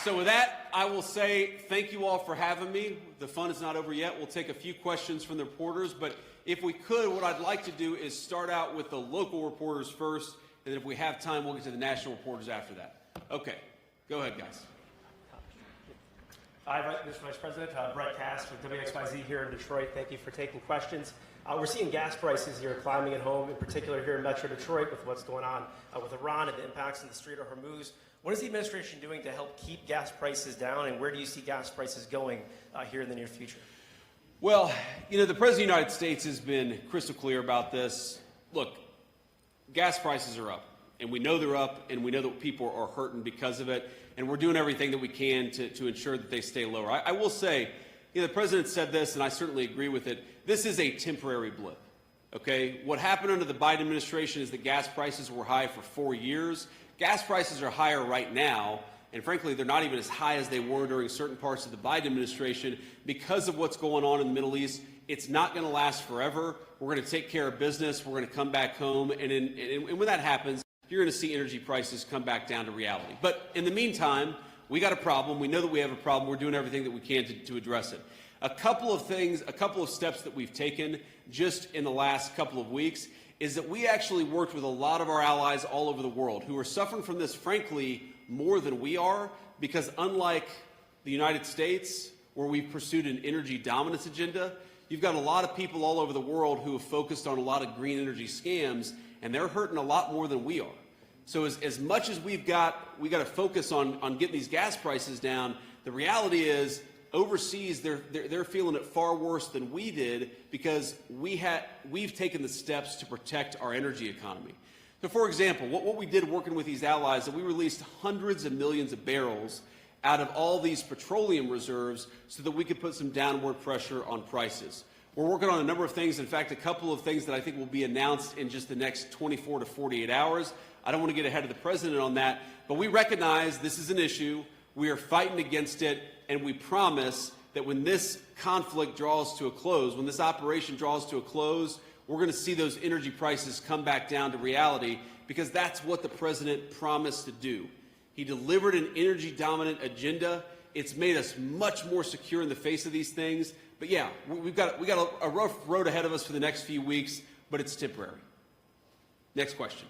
So with that, I will say thank you all for having me. The fun is not over yet. We'll take a few questions from the reporters, but if we could, what I'd like to do is start out with the local reporters first, and then if we have time, we'll get to the national reporters after that. Okay, go ahead, guys. Hi, Mr. Vice President. Brett Cass with WXYZ here in Detroit. Thank you for taking questions. We're seeing gas prices here climbing at home, in particular here in Metro Detroit with what's going on with Iran and the impacts in the Strait of Hormuz. What is the administration doing to help keep gas prices down, and where do you see gas prices going here in the near future? Well, the President of the United States has been crystal clear about this. Look, gas prices are up, and we know they're up, and we know that people are hurting because of it, and we're doing everything that we can to ensure that they stay lower. I will say, the President said this, and I certainly agree with it. This is a temporary blip, okay? What happened under the Biden administration is that gas prices were high for 4 years. Gas prices are higher right now, and frankly, they're not even as high as they were during certain parts of the Biden administration because of what's going on in the Middle East. It's not going to last forever. We're going to take care of business. We're going to come back home, and when that happens, you're going to see energy prices come back down to reality. But in the meantime, we got a problem. We know that we have a problem. We're doing everything that we can to address it. A couple of steps that we've taken just in the last couple of weeks is that we actually worked with a lot of our allies all over the world who are suffering from this, frankly, more than we are, because unlike the United States, where we've pursued an energy dominance agenda, you've got a lot of people all over the world who have focused on a lot of green energy scams, and they're hurting a lot more than we are. So as much as we got to focus on getting these gas prices down, the reality is overseas they're feeling it far worse than we did because we've taken the steps to protect our energy economy. So for example, what we did working with these allies is that we released hundreds of millions of barrels out of all these petroleum reserves so that we could put some downward pressure on prices. We're working on a number of things. In fact, a couple of things that I think will be announced in just the next 24 to 48 hours. I don't want to get ahead of the president on that, but we recognize this is an issue. We are fighting against it, and we promise that when this conflict draws to a close, when this operation draws to a close, we're going to see those energy prices come back down to reality, because that's what the president promised to do. He delivered an energy dominant agenda. It's made us much more secure in the face of these things. But yeah, we got a rough road ahead of us for the next few weeks, but it's temporary. Next question.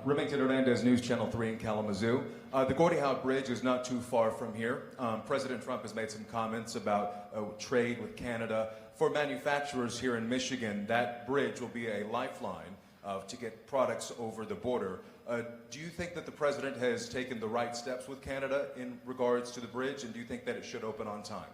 Remington Hernandez, News Channel 3 in Kalamazoo. The Gordie Howe Bridge is not too far from here. President Trump has made some comments about trade with Canada. For manufacturers here in Michigan, that bridge will be a lifeline to get products over the border. Do you think that the president has taken the right steps with Canada in regards to the bridge, and do you think that it should open on time?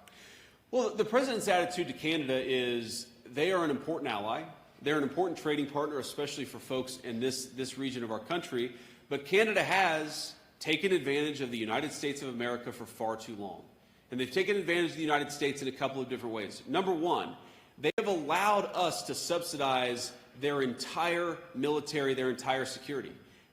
Well, the president's attitude to Canada is they are an important ally. They're an important trading partner, especially for folks in this region of our country. But Canada has taken advantage of the United States of America for far too long. And they've taken advantage of the United States in a couple of different ways. Number one, they have allowed us to subsidize their entire military, their entire security.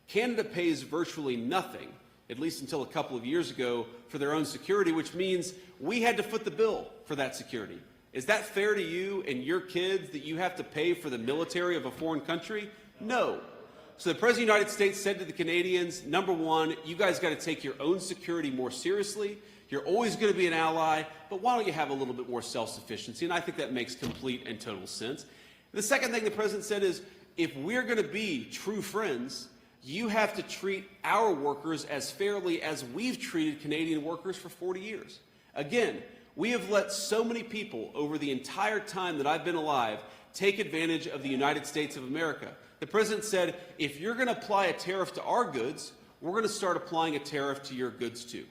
Canada pays virtually nothing, at least until a couple of years ago, for their own security, which means we had to foot the bill for that security. Is that fair to you and your kids that you have to pay for the military of a foreign country? No. So the President of the United States said to the Canadians, number one, you guys got to take your own security more seriously. You're always going to be an ally, but why don't you have a little bit more self-sufficiency? And I think that makes complete and total sense. The second thing the President said is, if we're going to be true friends, you have to treat our workers as fairly as we've treated Canadian workers for 40 years. Again, we have let so many people over the entire time that I've been alive take advantage of the United States of America. The president said, if you're going to apply a tariff to our goods, we're going to start applying a tariff to your goods too.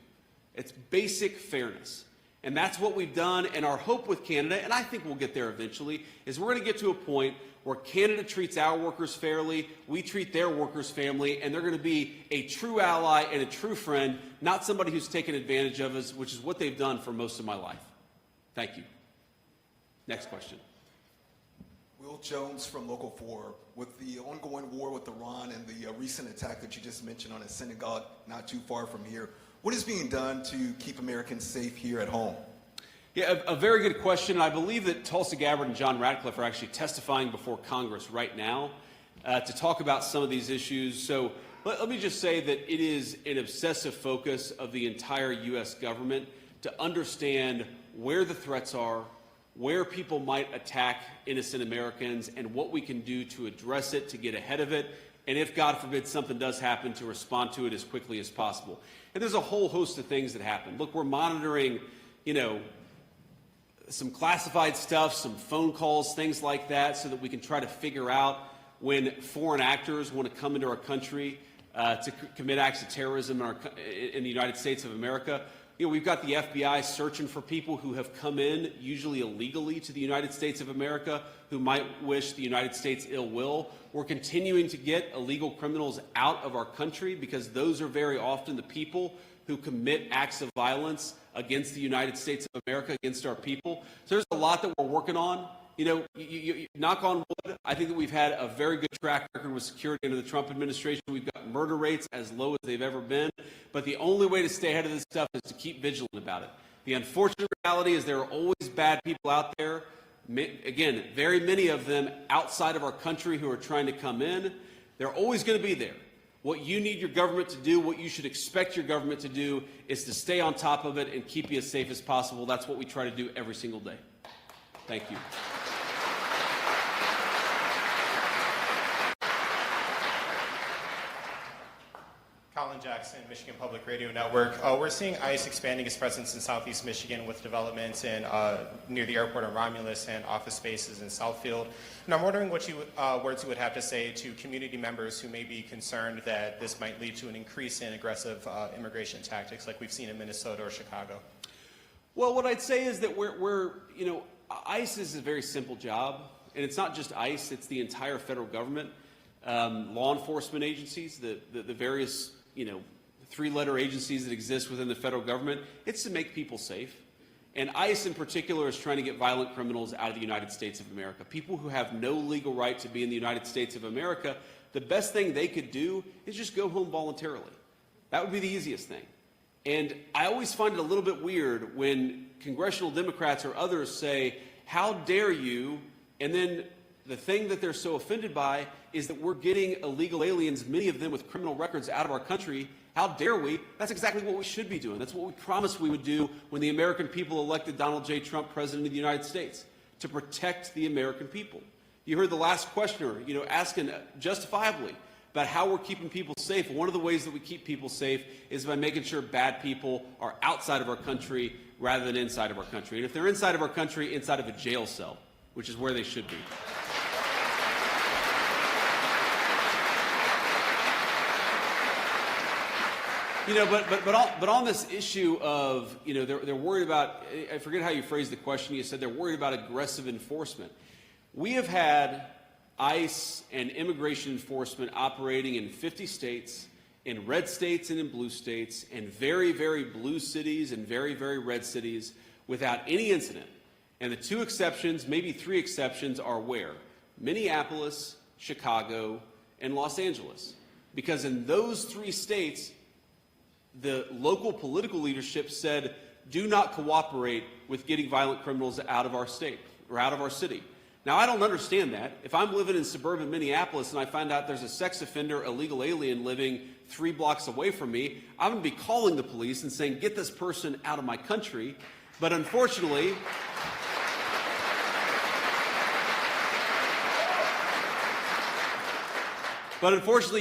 It's basic fairness. And that's what we've done. And our hope with Canada, and I think we'll get there eventually, is we're going to get to a point where Canada treats our workers fairly, we treat their workers fairly, and they're going to be a true ally and a true friend, not somebody who's taken advantage of us, which is what they've done for most of my life. Thank you. Next question. Will Jones from Local 4, with the ongoing war with Iran and the recent attack that you just mentioned on a synagogue not too far from here, what is being done to keep Americans safe here at home? Yeah, a very good question. I believe that Tulsi Gabbard and John Ratcliffe are actually testifying before Congress right now to talk about some of these issues. So let me just say that it is an obsessive focus of the entire U.S. government to understand where the threats are, where people might attack innocent Americans, and what we can do to address it, to get ahead of it, and if, God forbid, something does happen, to respond to it as quickly as possible. And there's a whole host of things that happen. Look, we're monitoring, some classified stuff, some phone calls, things like that, so that we can try to figure out when foreign actors want to come into our country to commit acts of terrorism in the United States of America. You know, we've got the FBI searching for people who have come in, usually illegally, to the United States of America, who might wish the United States ill will. We're continuing to get illegal criminals out of our country because those are very often the people who commit acts of violence against the United States of America, against our people. So there's a lot that we're working on. You know, you knock on wood, I think that we've had a very good track record with security under the Trump administration. We've got murder rates as low as they've ever been. But the only way to stay ahead of this stuff is to keep vigilant about it. The unfortunate reality is there are always bad people out there. Again, very many of them outside of our country who are trying to come in. They're always going to be there. What you need your government to do, what you should expect your government to do, is to stay on top of it and keep you as safe as possible. That's what we try to do every single day. Thank you. Colin Jackson, Michigan Public Radio Network. We're seeing ICE expanding its presence in Southeast Michigan with developments in, near the airport in Romulus and office spaces in Southfield. And I'm wondering what words you would have to say to community members who may be concerned that this might lead to an increase in aggressive immigration tactics like we've seen in Minnesota or Chicago. Well, what I'd say is that you know, ICE is a very simple job, and it's not just ICE, it's the entire federal government, law enforcement agencies, the various, you know, three-letter agencies that exist within the federal government. It's to make people safe. And ICE in particular is trying to get violent criminals out of the United States of America. People who have no legal right to be in the United States of America, the best thing they could do is just go home voluntarily. That would be the easiest thing. And I always find it a little bit weird when congressional Democrats or others say, how dare you? And then the thing that they're so offended by is that we're getting illegal aliens, many of them with criminal records, out of our country. How dare we? That's exactly what we should be doing. That's what we promised we would do when the American people elected Donald J. Trump president of the United States, to protect the American people. You heard the last questioner, you know, asking justifiably about how we're keeping people safe. One of the ways that we keep people safe is by making sure bad people are outside of our country rather than inside of our country. And if they're inside of our country, inside of a jail cell, which is where they should be. You know, but on this issue of, you know, they're worried about, I forget how you phrased the question. You said they're worried about aggressive enforcement. We have had ICE and immigration enforcement operating in 50 states, in red states and in blue states, in very, very blue cities and very, very red cities without any incident. And the two exceptions, maybe three exceptions, are where? Minneapolis, Chicago, and Los Angeles. Because in those three states, the local political leadership said, do not cooperate with getting violent criminals out of our state or out of our city. Now, I don't understand that. If I'm living in suburban Minneapolis and I find out there's a sex offender, illegal alien living 3 blocks away from me, I'm going to be calling the police and saying, get this person out of my country. But unfortunately,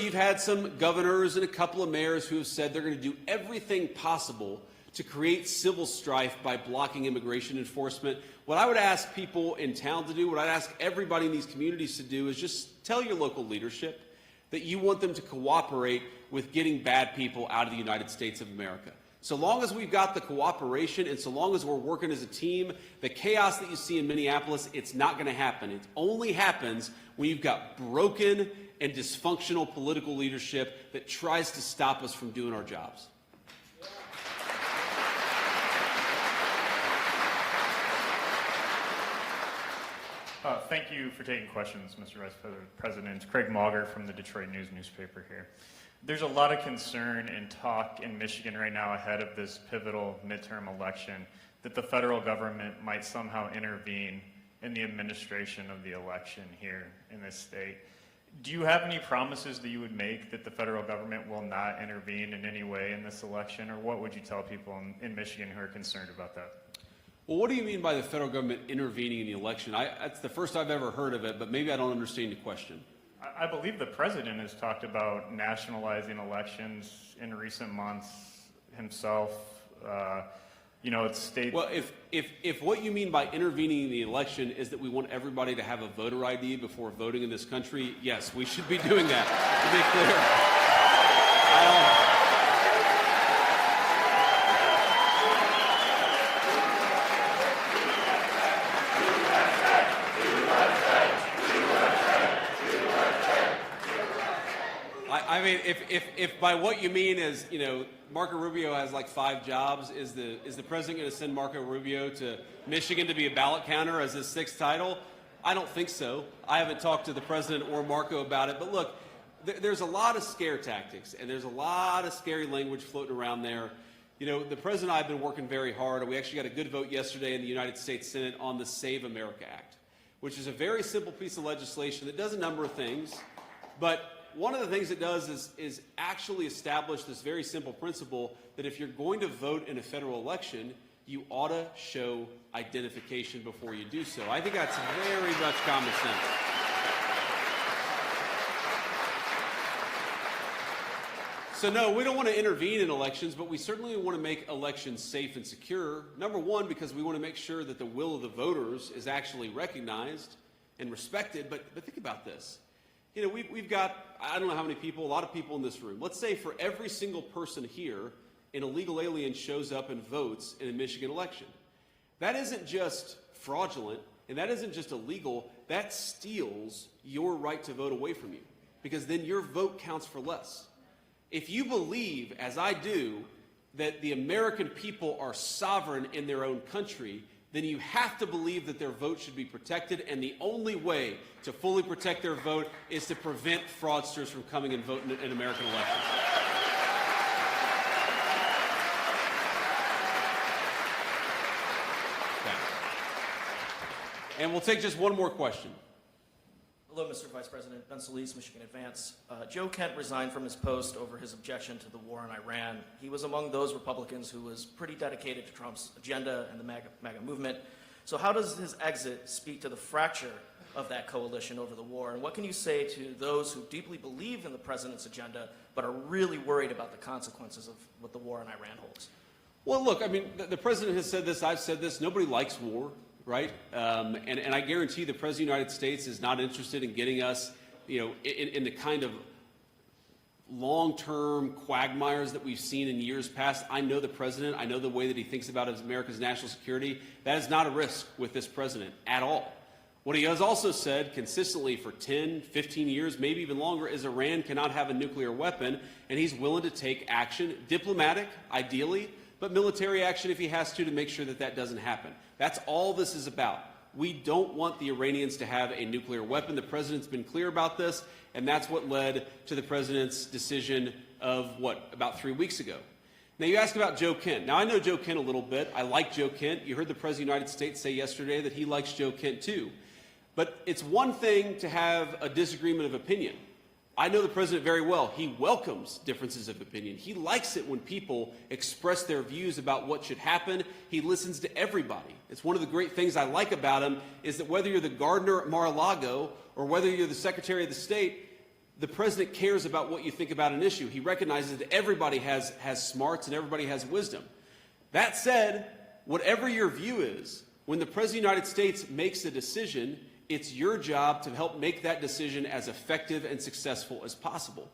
you've had some governors and a couple of mayors who have said they're going to do everything possible to create civil strife by blocking immigration enforcement. What I would ask people in town to do, what I'd ask everybody in these communities to do, is just tell your local leadership that you want them to cooperate with getting bad people out of the United States of America. So long as we've got the cooperation and so long as we're working as a team, the chaos that you see in Minneapolis, it's not going to happen. It only happens when you've got broken and dysfunctional political leadership that tries to stop us from doing our jobs. Thank you for taking questions, Mr. Vice President. Craig Mauger from the Detroit News newspaper here. There's a lot of concern and talk in Michigan right now ahead of this pivotal midterm election that the federal government might somehow intervene in the administration of the election here in this state. Do you have any promises that you would make that the federal government will not intervene in any way in this election, or what would you tell people in Michigan who are concerned about that? Well, what do you mean by the federal government intervening in the election? That's the first I've ever heard of it, but maybe I don't understand the question. I believe the president has talked about nationalizing elections in recent months himself. You know, it's state. Well, if what you mean by intervening in the election is that we want everybody to have a voter ID before voting in this country, yes, we should be doing that, to be clear. I mean, if by what you mean is, you know, Marco Rubio has like 5 jobs, is the president going to send Marco Rubio to Michigan to be a ballot counter as his 6th title? I don't think so. I haven't talked to the president or Marco about it. But look, there's a lot of scare tactics, and there's a lot of scary language floating around there. You know, the president and I have been working very hard, and we actually got a good vote yesterday in the United States Senate on the Save America Act, which is a very simple piece of legislation that does a number of things. But one of the things it does is actually establish this very simple principle that if you're going to vote in a federal election, you ought to show identification before you do so. I think that's very much common sense. So no, we don't want to intervene in elections, but we certainly want to make elections safe and secure. Number one, because we want to make sure that the will of the voters is actually recognized and respected. But think about this. You know, we've got, I don't know how many people, a lot of people in this room. Let's say for every single person here, an illegal alien shows up and votes in a Michigan election. That isn't just fraudulent, and that isn't just illegal. That steals your right to vote away from you, because then your vote counts for less. If you believe, as I do, that the American people are sovereign in their own country, then you have to believe that their vote should be protected, and the only way to fully protect their vote is to prevent fraudsters from coming and voting in American elections. Okay. And we'll take just one more question. Hello, Mr. Vice President. Ben Solis, Michigan Advance. Joe Kent resigned from his post over his objection to the war in Iran. He was among those Republicans who was pretty dedicated to Trump's agenda and the MAGA movement. So how does his exit speak to the fracture of that coalition over the war? And what can you say to those who deeply believe in the president's agenda but are really worried about the consequences of what the war in Iran holds? Well, look, I mean, the president has said this, I've said this, nobody likes war. Right? And I guarantee the President of the United States is not interested in getting us, you know, in the kind of long-term quagmires that we've seen in years past. I know the president. I know the way that he thinks about America's national security. That is not a risk with this president at all. What he has also said consistently for 10, 15 years, maybe even longer, is Iran cannot have a nuclear weapon, and he's willing to take action, diplomatic, ideally, but military action if he has to make sure that that doesn't happen. That's all this is about. We don't want the Iranians to have a nuclear weapon. The president's been clear about this, and that's what led to the president's decision of, about 3 weeks ago. Now, you ask about Joe Kent. Now, I know Joe Kent a little bit. I like Joe Kent. You heard the President of the United States say yesterday that he likes Joe Kent, too. But it's one thing to have a disagreement of opinion. I know the president very well. He welcomes differences of opinion. He likes it when people express their views about what should happen. He listens to everybody. It's one of the great things I like about him is that whether you're the gardener at Mar-a-Lago or whether you're the Secretary of the State, the president cares about what you think about an issue. He recognizes that everybody has smarts and everybody has wisdom. That said, whatever your view is, when the President of the United States makes a decision, it's your job to help make that decision as effective and successful as possible.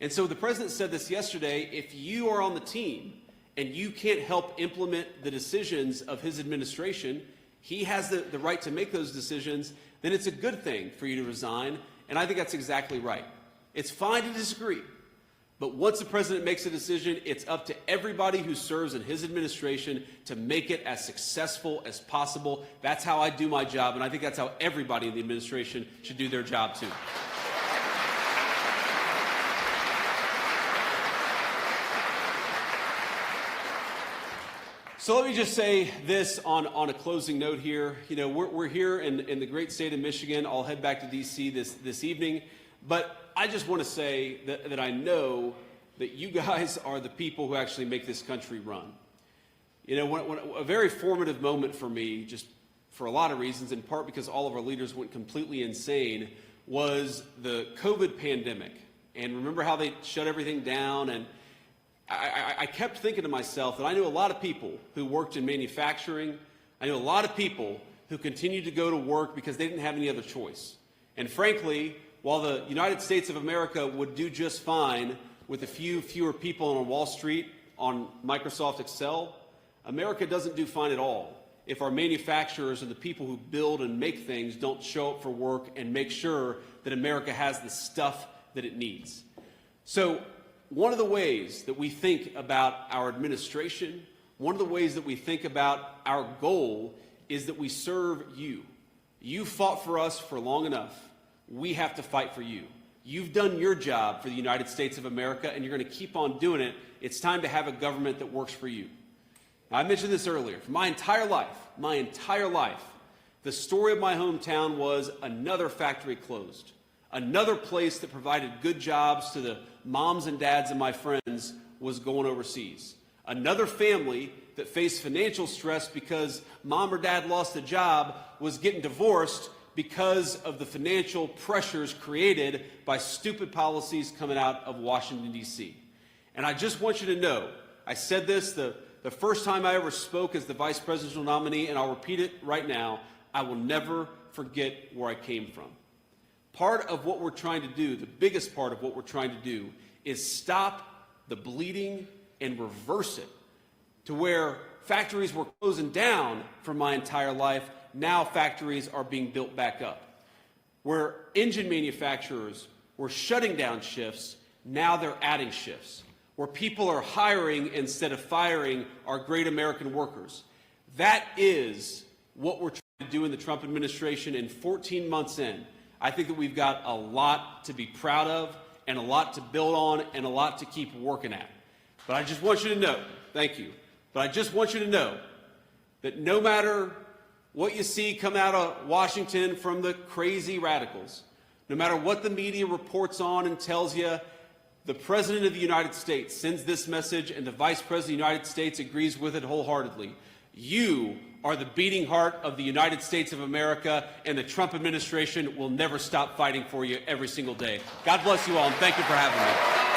And so the president said this yesterday, if you are on the team and you can't help implement the decisions of his administration, he has the right to make those decisions, then it's a good thing for you to resign. And I think that's exactly right. It's fine to disagree. But once the president makes a decision, it's up to everybody who serves in his administration to make it as successful as possible. That's how I do my job, and I think that's how everybody in the administration should do their job, too. So let me just say this on a closing note here. You know, we're here in the great state of Michigan. I'll head back to D.C. this evening. But I just want to say that I know that you guys are the people who actually make this country run. You know, when a very formative moment for me, just for a lot of reasons, in part because all of our leaders went completely insane, was the COVID pandemic. And remember how they shut everything down? And I kept thinking to myself that I knew a lot of people who worked in manufacturing. I knew a lot of people who continued to go to work because they didn't have any other choice. And frankly, while the United States of America would do just fine with a few fewer people on Wall Street on Microsoft Excel, America doesn't do fine at all if our manufacturers and the people who build and make things don't show up for work and make sure that America has the stuff that it needs. So one of the ways that we think about our administration, one of the ways that we think about our goal is that we serve you. You fought for us for long enough. We have to fight for you. You've done your job for the United States of America, and you're going to keep on doing it. It's time to have a government that works for you. Now, I mentioned this earlier. For my entire life, the story of my hometown was another factory closed, another place that provided good jobs to the moms and dads of my friends was going overseas, another family that faced financial stress because mom or dad lost a job was getting divorced because of the financial pressures created by stupid policies coming out of Washington, D.C. And I just want you to know, I said this the first time I ever spoke as the vice presidential nominee, and I'll repeat it right now, I will never forget where I came from. Part of what we're trying to do, the biggest part of what we're trying to do, is stop the bleeding and reverse it to where factories were closing down for my entire life. Now factories are being built back up. Where engine manufacturers were shutting down shifts, now they're adding shifts. Where people are hiring instead of firing our great American workers. That is what we're trying to do in the Trump administration. And 14 months in, I think that we've got a lot to be proud of and a lot to build on and a lot to keep working at. But I just want you to know, thank you, but I just want you to know that no matter what you see come out of Washington from the crazy radicals, no matter what the media reports on and tells you, the President of the United States sends this message and the Vice President of the United States agrees with it wholeheartedly. You are the beating heart of the United States of America, and the Trump administration will never stop fighting for you every single day. God bless you all, and thank you for having me.